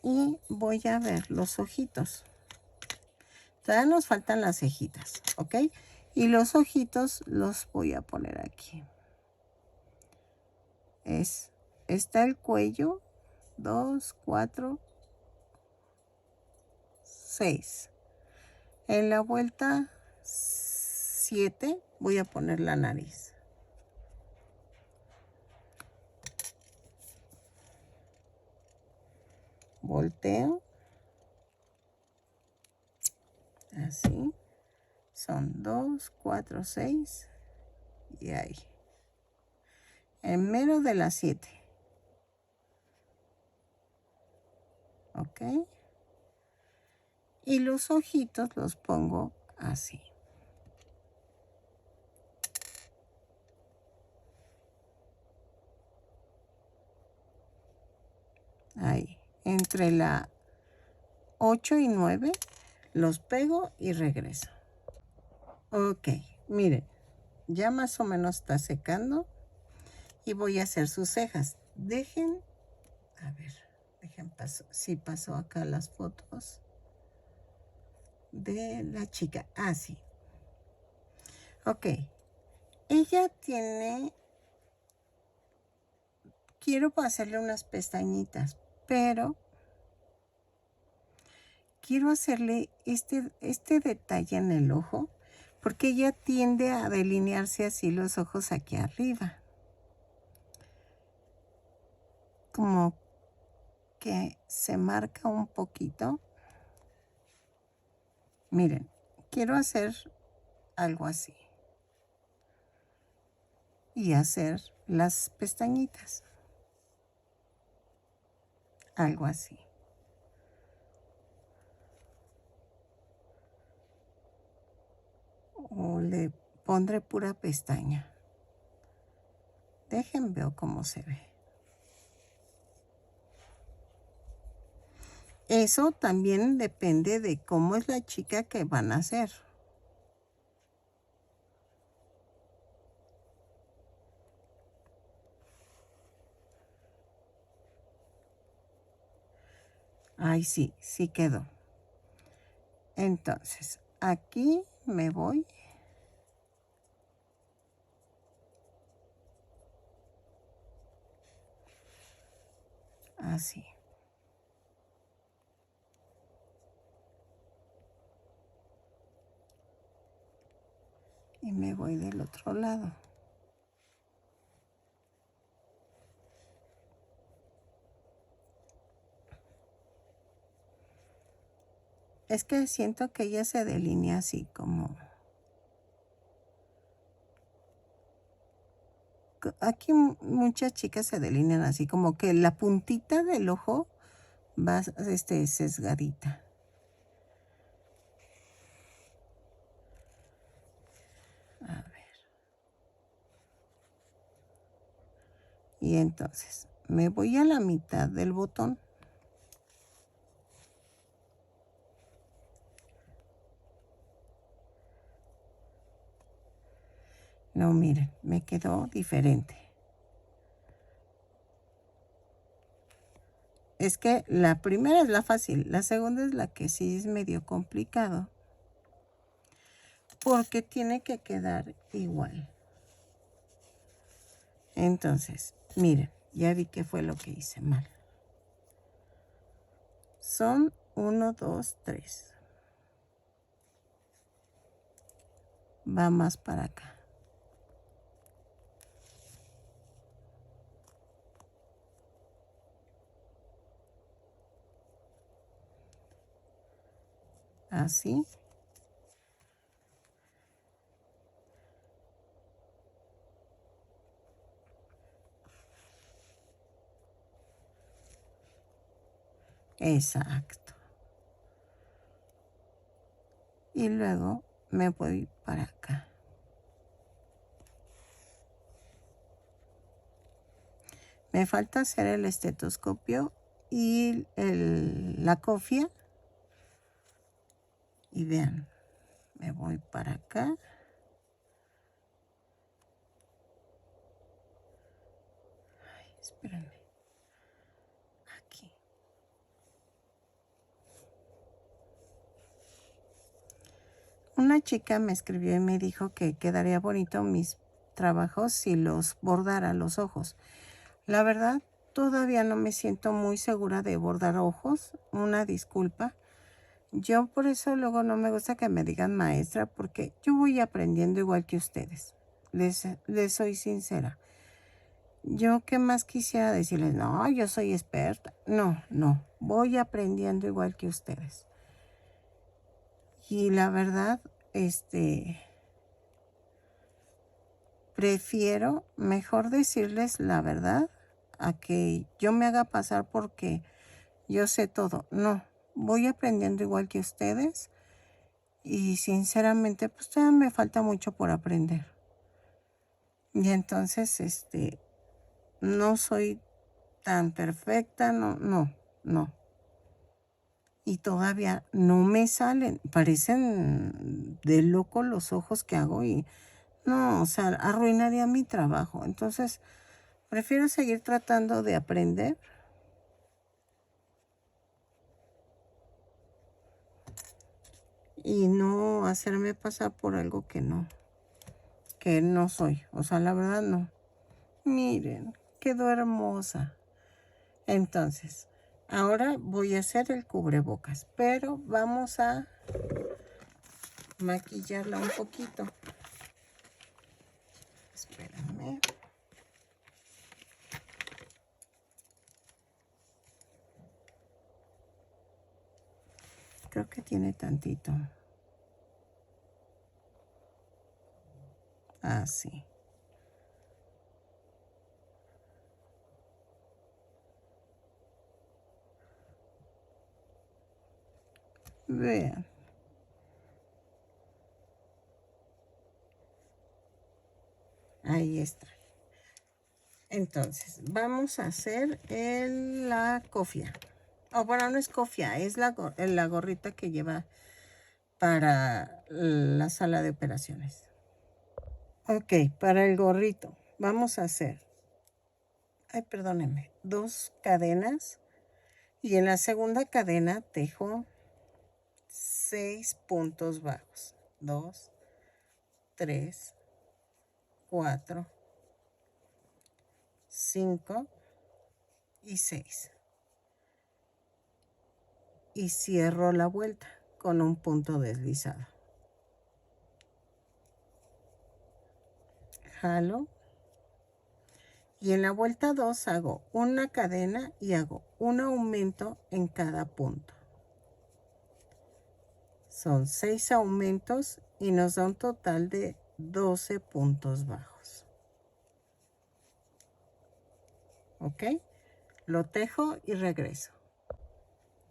Y voy a ver los ojitos. Todavía nos faltan las cejitas, ¿ok? Y los ojitos los voy a poner aquí. Está el cuello, 2, 4, 6. En la vuelta 7 voy a poner la nariz. Volteo. Así. Son 2, 4, 6. Y ahí. En mero de las 7. ¿Ok? Y los ojitos los pongo así. Ahí. Entre la 8 y 9 los pego y regreso. Ok, miren. Ya más o menos está secando. Y voy a hacer sus cejas. Dejen, a ver, dejen paso. Sí, pasó acá las fotos de la chica. Ah, sí. Ok. Ella tiene... Quiero hacerle unas pestañitas, pero quiero hacerle este detalle en el ojo, porque ella tiende a delinearse así los ojos aquí arriba. como que se marca un poquito. Miren, quiero hacer algo así y hacer las pestañitas, algo así. O le pondré pura pestaña. Dejen veo cómo se ve. Eso también depende de cómo es la chica que van a hacer. Ay, sí, sí quedó. Entonces, aquí me voy. Así. Y me voy del otro lado. Es que siento que ella se delinea así como... Aquí muchas chicas se delinean así, como que la puntita del ojo va sesgadita. A ver. Y entonces me voy a la mitad del botón. No, miren, me quedó diferente. Es que la primera es la fácil, la segunda es la que sí es medio complicado. Porque tiene que quedar igual. Entonces, miren, ya vi que fue lo que hice mal. Son 1, 2, 3. Va más para acá. Así. Exacto. Y luego me voy para acá. Me falta hacer el estetoscopio y la cofia. Y vean, me voy para acá. Ay, espérenme. Aquí. Una chica me escribió y me dijo que quedaría bonito mis trabajos si los bordara los ojos. La verdad, todavía no me siento muy segura de bordar ojos. Una disculpa. Yo por eso luego no me gusta que me digan maestra, porque yo voy aprendiendo igual que ustedes. Les soy sincera. Yo qué más quisiera decirles, no, yo soy experta. No, voy aprendiendo igual que ustedes. Y la verdad, prefiero mejor decirles la verdad a que yo me haga pasar porque yo sé todo. No, voy aprendiendo igual que ustedes y sinceramente pues todavía me falta mucho por aprender. Y entonces, no soy tan perfecta, no. Y todavía no me salen, parecen de loco los ojos que hago y no, o sea, arruinaría mi trabajo. Entonces, prefiero seguir tratando de aprender. Y no hacerme pasar por algo que no soy. O sea, la verdad no. Miren, quedó hermosa. Entonces, ahora voy a hacer el cubrebocas, pero vamos a maquillarla un poquito. Espérame. Creo que tiene tantito. Así. Vean. Ahí está. Entonces, vamos a hacer la cofia. Bueno, no es cofia, es la gorrita que lleva para la sala de operaciones. Ok, para el gorrito vamos a hacer, perdónenme, 2 cadenas. Y en la segunda cadena tejo 6 puntos bajos. 2, 3, 4, 5 y 6. Y cierro la vuelta con un punto deslizado. Jalo. Y en la vuelta 2 hago una cadena y hago un aumento en cada punto. Son 6 aumentos y nos da un total de 12 puntos bajos. ¿Ok? Lo tejo y regreso.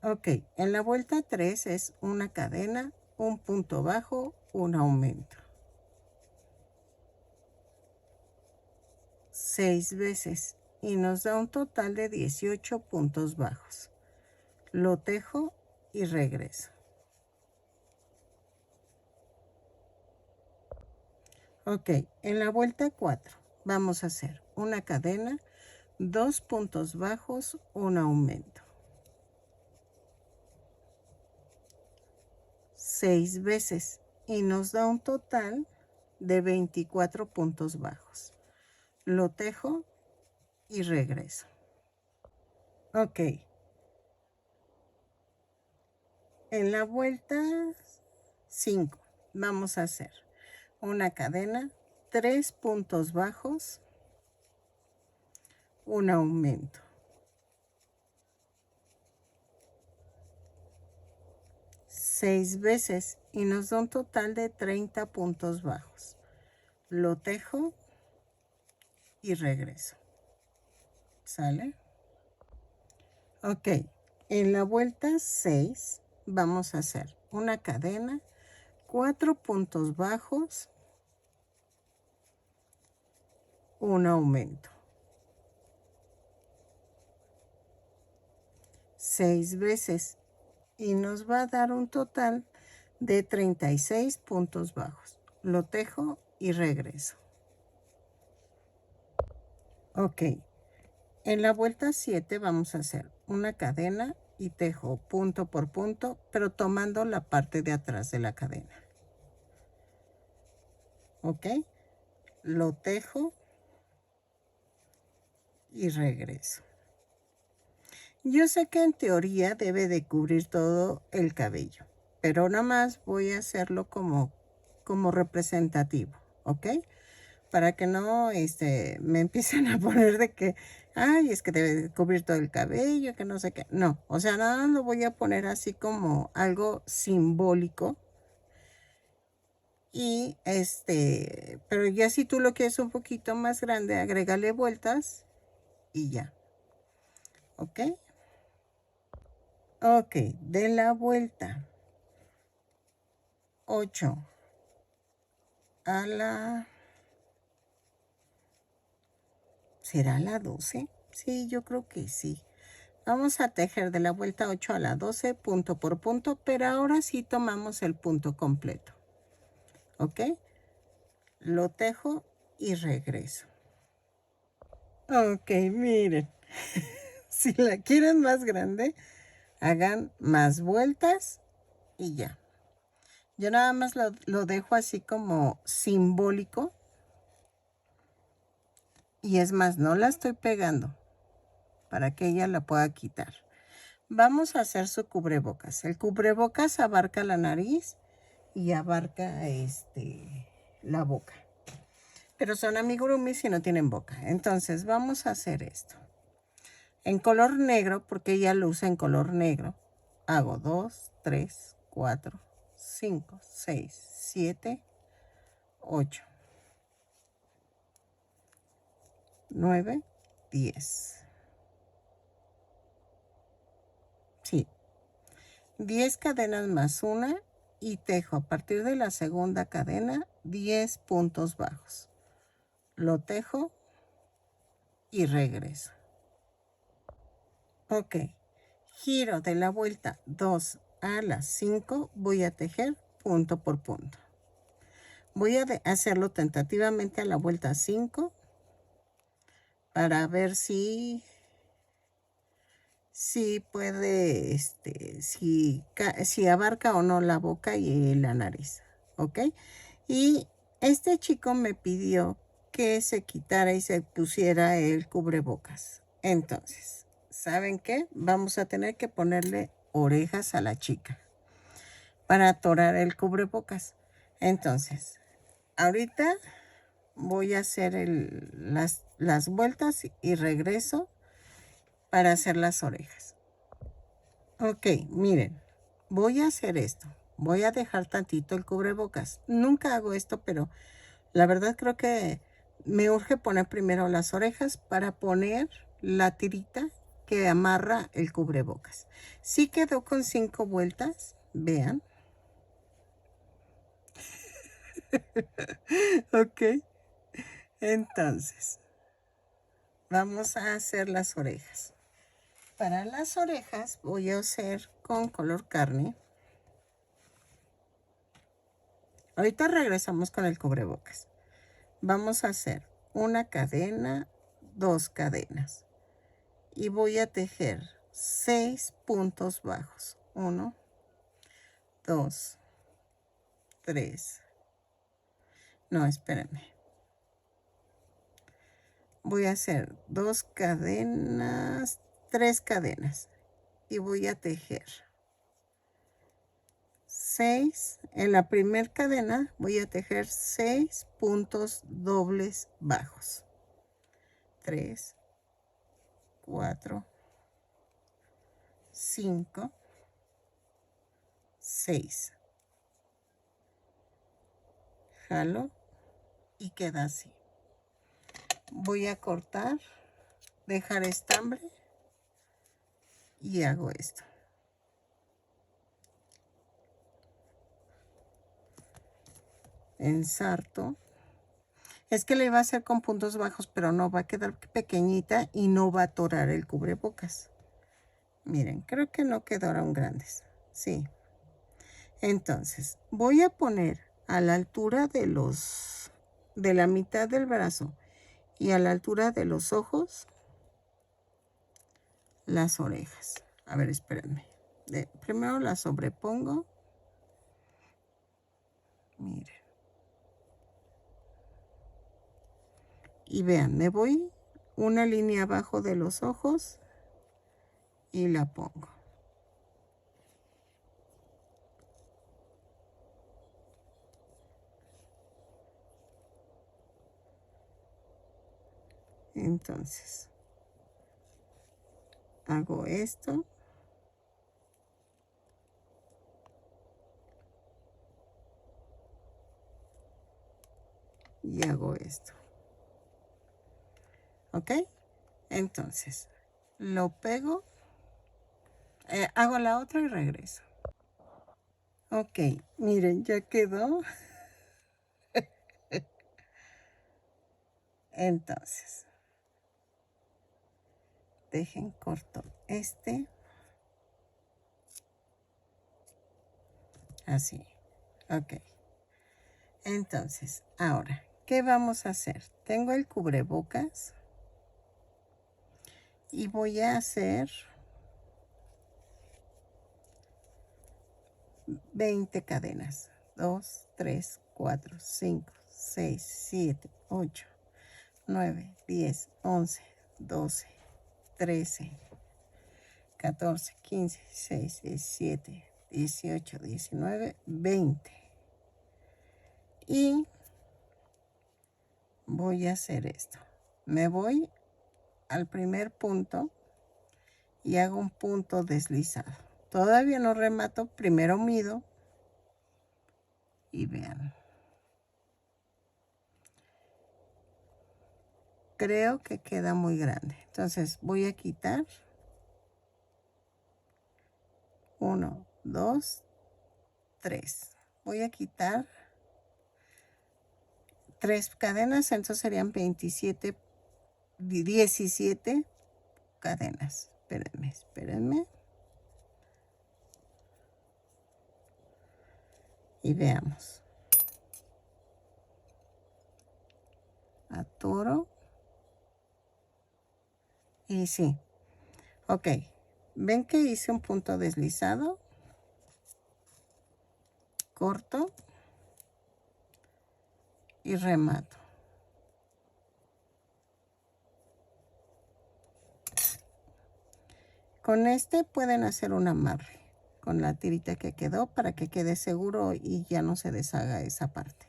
Ok, en la vuelta 3 es una cadena, un punto bajo, un aumento. 6 veces y nos da un total de 18 puntos bajos. Lo tejo y regreso. Ok, en la vuelta 4 vamos a hacer una cadena, 2 puntos bajos, un aumento. 6 veces y nos da un total de 24 puntos bajos. Lo tejo y regreso. Ok. En la vuelta 5 vamos a hacer una cadena, 3 puntos bajos, un aumento. 6 veces y nos da un total de 30 puntos bajos. Lo tejo y regreso. ¿Sale? Ok, en la vuelta 6 vamos a hacer una cadena, 4 puntos bajos, un aumento. 6 veces y nos va a dar un total de 36 puntos bajos. Lo tejo y regreso. Ok, en la vuelta 7 vamos a hacer una cadena y tejo punto por punto, pero tomando la parte de atrás de la cadena. Ok, lo tejo y regreso. Yo sé que en teoría debe de cubrir todo el cabello, pero nada más voy a hacerlo como representativo, ¿ok? Para que no me empiecen a poner de que, ay, es que debe de cubrir todo el cabello, que no sé qué. No, o sea, nada más lo voy a poner así como algo simbólico. Y pero ya si tú lo quieres un poquito más grande, agrégale vueltas y ya. ¿Ok? Ok, de la vuelta 8 a la... ¿Será la 12? Sí, yo creo que sí. Vamos a tejer de la vuelta 8 a la 12, punto por punto, pero ahora sí tomamos el punto completo. ¿Ok? Lo tejo y regreso. Ok, miren. Si la quieren más grande, hagan más vueltas y ya. Yo nada más lo dejo así como simbólico. Y es más, no la estoy pegando para que ella la pueda quitar. Vamos a hacer su cubrebocas. El cubrebocas abarca la nariz y abarca la boca. Pero son amigurumis y no tienen boca. Entonces vamos a hacer esto. En color negro, porque ella lo usa en color negro, hago 2, 3, 4, 5, 6, 7, 8, 9, 10. Sí, 10 cadenas más una y tejo a partir de la segunda cadena 10 puntos bajos. Lo tejo y regreso. Ok, giro de la vuelta 2 a las 5, voy a tejer punto por punto. Voy a hacerlo tentativamente a la vuelta 5 para ver si puede, si abarca o no la boca y la nariz, ¿ok? Y este chico me pidió que se quitara y se pusiera el cubrebocas. Entonces, ¿saben qué? Vamos a tener que ponerle orejas a la chica para atorar el cubrebocas. Entonces, ahorita voy a hacer las vueltas y regreso para hacer las orejas. Ok, miren, voy a hacer esto. Voy a dejar tantito el cubrebocas. Nunca hago esto, pero la verdad creo que me urge poner primero las orejas para poner la tirita que amarra el cubrebocas. Sí quedó con 5 vueltas, vean. Ok, entonces vamos a hacer las orejas. Para las orejas voy a hacer con color carne. Ahorita regresamos con el cubrebocas. Vamos a hacer una cadena, 2 cadenas. Y voy a tejer 6 puntos bajos. 1, 2, 3. No, espérenme. Voy a hacer 2 cadenas, 3 cadenas. Y voy a tejer 6. En la primera cadena voy a tejer 6 puntos dobles bajos. 3, 4, 5, 6. Jalo y queda así. Voy a cortar, dejar estambre y hago esto. Ensarto. Es que le iba a hacer con puntos bajos, pero no, va a quedar pequeñita y no va a atorar el cubrebocas. Miren, creo que no quedaron grandes. Sí. Entonces, voy a poner a la altura de la mitad del brazo y a la altura de los ojos las orejas. A ver, espérenme. Primero las sobrepongo. Miren. Y vean, me voy una línea abajo de los ojos y la pongo. Entonces, hago esto. Y hago esto. ¿Ok? Entonces, lo pego. Hago la otra y regreso. Ok, miren, ya quedó. Entonces, dejen corto este. Así. Ok. Entonces, ahora, ¿qué vamos a hacer? Tengo el cubrebocas. Y voy a hacer 20 cadenas. 2, 3, 4, 5, 6, 7, 8, 9, 10, 11, 12, 13, 14, 15, 16, 17, 18, 19, 20. Y voy a hacer esto. Me voy al primer punto y hago un punto deslizado. Todavía no remato, primero mido y vean. Creo que queda muy grande. Entonces voy a quitar 1, 2, 3. Voy a quitar 3 cadenas, entonces serían 17, 17 cadenas. Espérenme. Y veamos. Atoro. Y sí. Ok. ¿Ven que hice un punto deslizado? Corto. Y remato. Con este pueden hacer un amarre con la tirita que quedó para que quede seguro y ya no se deshaga esa parte.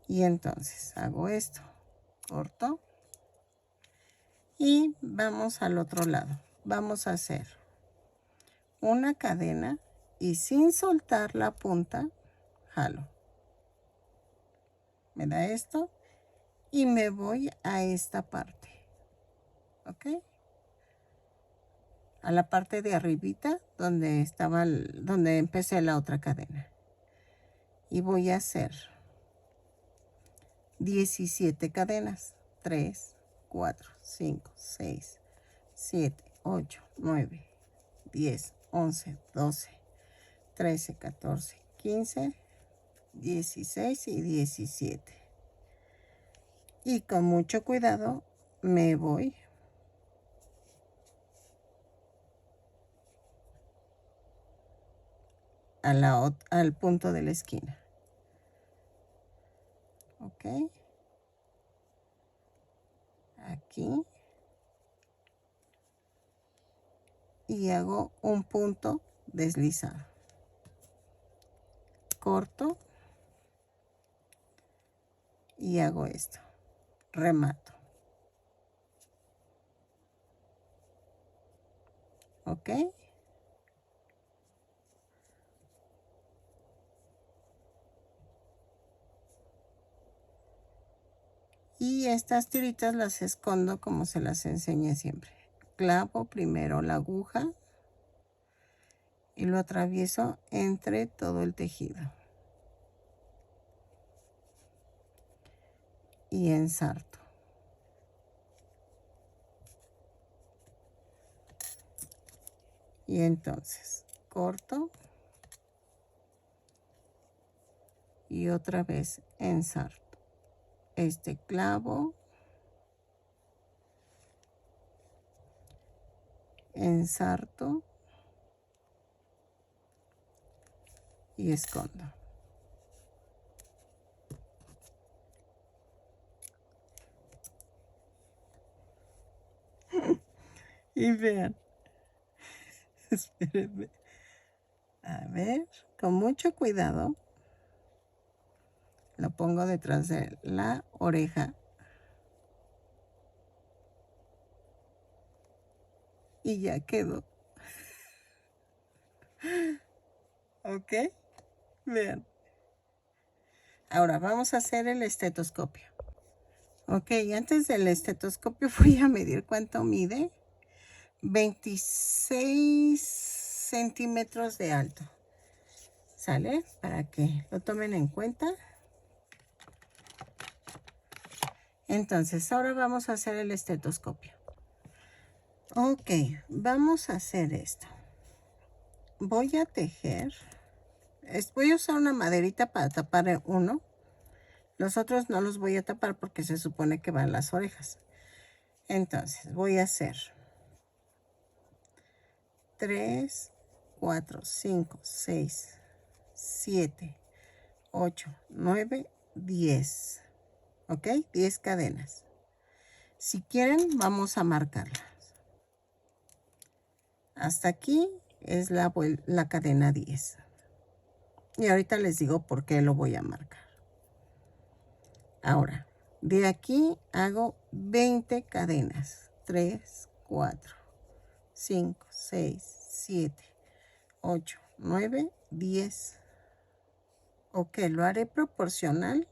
Y entonces hago esto, corto y vamos al otro lado. Vamos a hacer una cadena y sin soltar la punta, jalo. Me da esto y me voy a esta parte, ¿ok? A la parte de arribita donde estaba, donde empecé la otra cadena. Y voy a hacer 17 cadenas. 3, 4, 5, 6, 7, 8, 9, 10, 11, 12, 13, 14, 15, 16 y 17. Y con mucho cuidado me voy a al punto de la esquina. Ok. Aquí. Y hago un punto deslizado. Corto. Y hago esto. Remato. Ok. Y estas tiritas las escondo como se las enseñé siempre. Clavo primero la aguja y lo atravieso entre todo el tejido. Y ensarto. Y entonces corto. Y otra vez ensarto. Este clavo. Ensarto. Y escondo. Y vean. Espérenme. A ver, con mucho cuidado. Lo pongo detrás de la oreja. Y ya quedó. ¿Ok? Vean. Ahora vamos a hacer el estetoscopio. Ok, antes del estetoscopio voy a medir cuánto mide. 26 centímetros de alto. ¿Sale? Para que lo tomen en cuenta. Entonces, ahora vamos a hacer el estetoscopio. Ok, vamos a hacer esto. Voy a tejer. Voy a usar una maderita para tapar uno. Los otros no los voy a tapar porque se supone que van las orejas. Entonces, voy a hacer 3, 4, 5, 6, 7, 8, 9, 10. ¿Ok? 10 cadenas. Si quieren, vamos a marcarlas. Hasta aquí es la cadena 10. Y ahorita les digo por qué lo voy a marcar. Ahora, de aquí hago 20 cadenas. 3, 4, 5, 6, 7, 8, 9, 10. Ok, lo haré proporcional.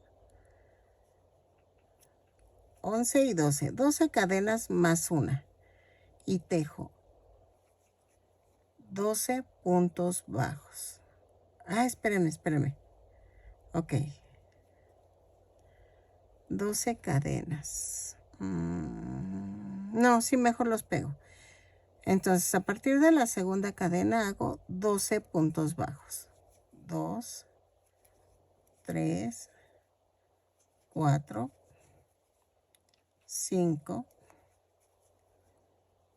11 y 12. 12 cadenas más una. Y tejo 12 puntos bajos. Ah, espérenme. Ok. 12 cadenas. No, sí, mejor los pego. Entonces, a partir de la segunda cadena hago 12 puntos bajos. 2, 3, 4, 5,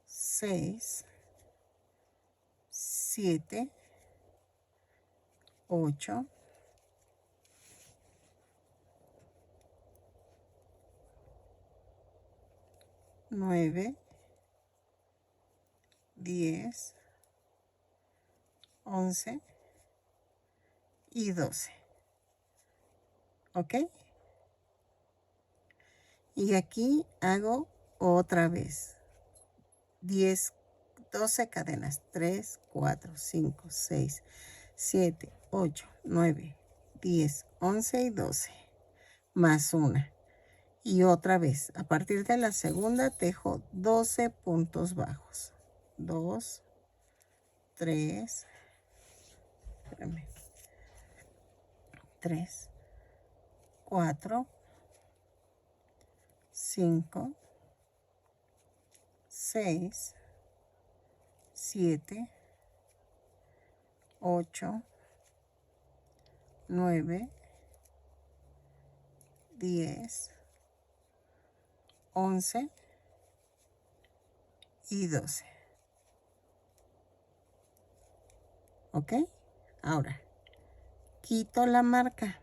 6, 7, 8, 9, 10, 11 y 12. ¿Ok? Y aquí hago otra vez 10, 12 cadenas. 3, 4, 5, 6, 7, 8, 9, 10, 11 y 12. Más una. Y otra vez, a partir de la segunda tejo 12 puntos bajos. 2, 3, 3, 4, 5, 6, 7, 8, 9, 10, 11 y 12. ¿Ok? Ahora, quito la marca.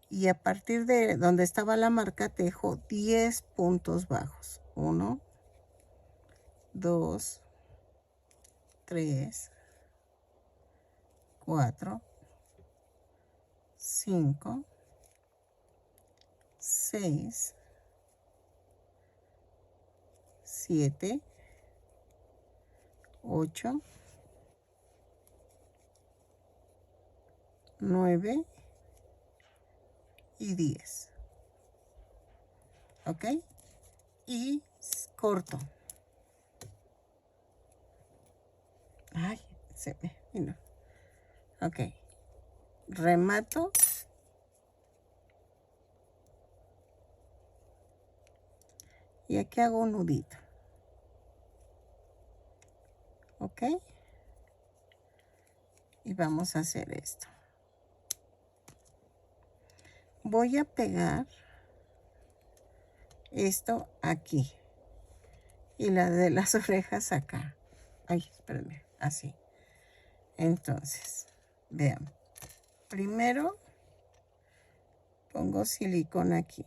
Y a partir de donde estaba la marca, tejo 10 puntos bajos. 1, 2, 3, 4, 5, 6, 7, 8, 9 y 10. ¿Ok? Y corto. Ay, se me vino. Ok. Remato. Y aquí hago un nudito. ¿Ok? Y vamos a hacer esto. Voy a pegar esto aquí. Y la de las orejas acá. Ay, espérenme. Así. Entonces, vean. Primero pongo silicona aquí.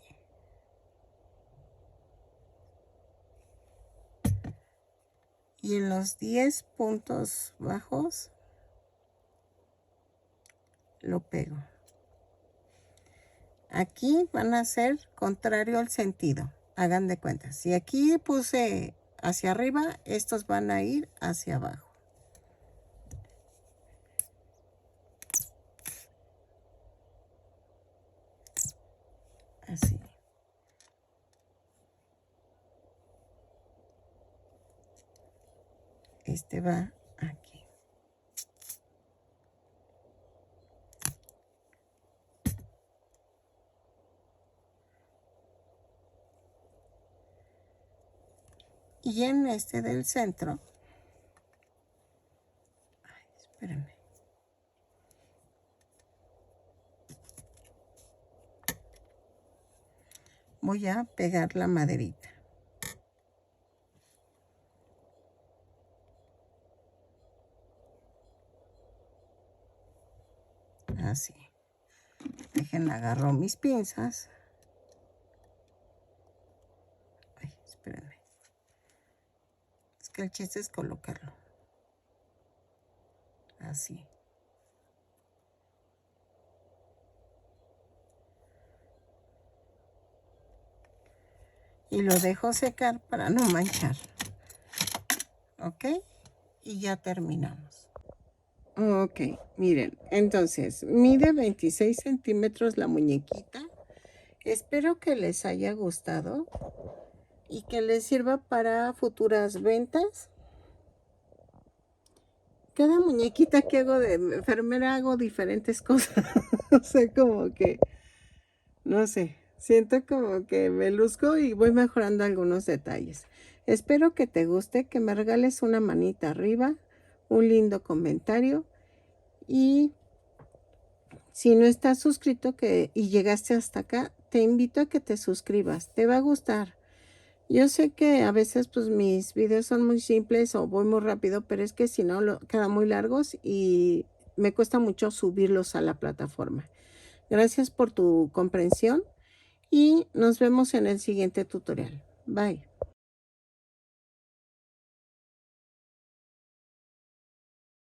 Y en los 10 puntos bajos lo pego. Aquí van a ser contrario al sentido. Hagan de cuenta. Si aquí puse hacia arriba, estos van a ir hacia abajo. Así. Este va aquí. Y en este del centro, ay, espérenme. Voy a pegar la maderita. Así. Dejen, agarro mis pinzas. Ay, espérenme. Es que el chiste es colocarlo. Así. y lo dejo secar para no manchar. ¿Ok? Y ya terminamos. Ok, miren, entonces mide 26 centímetros la muñequita. Espero que les haya gustado y que les sirva para futuras ventas. Cada muñequita que hago de enfermera hago diferentes cosas. O sea, como que, no sé, siento como que me luzco y voy mejorando algunos detalles. Espero que te guste, que me regales una manita arriba, un lindo comentario y si no estás suscrito y llegaste hasta acá, te invito a que te suscribas. Te va a gustar. Yo sé que a veces pues mis videos son muy simples o voy muy rápido, pero es que si no quedan muy largos y me cuesta mucho subirlos a la plataforma. Gracias por tu comprensión y nos vemos en el siguiente tutorial. Bye.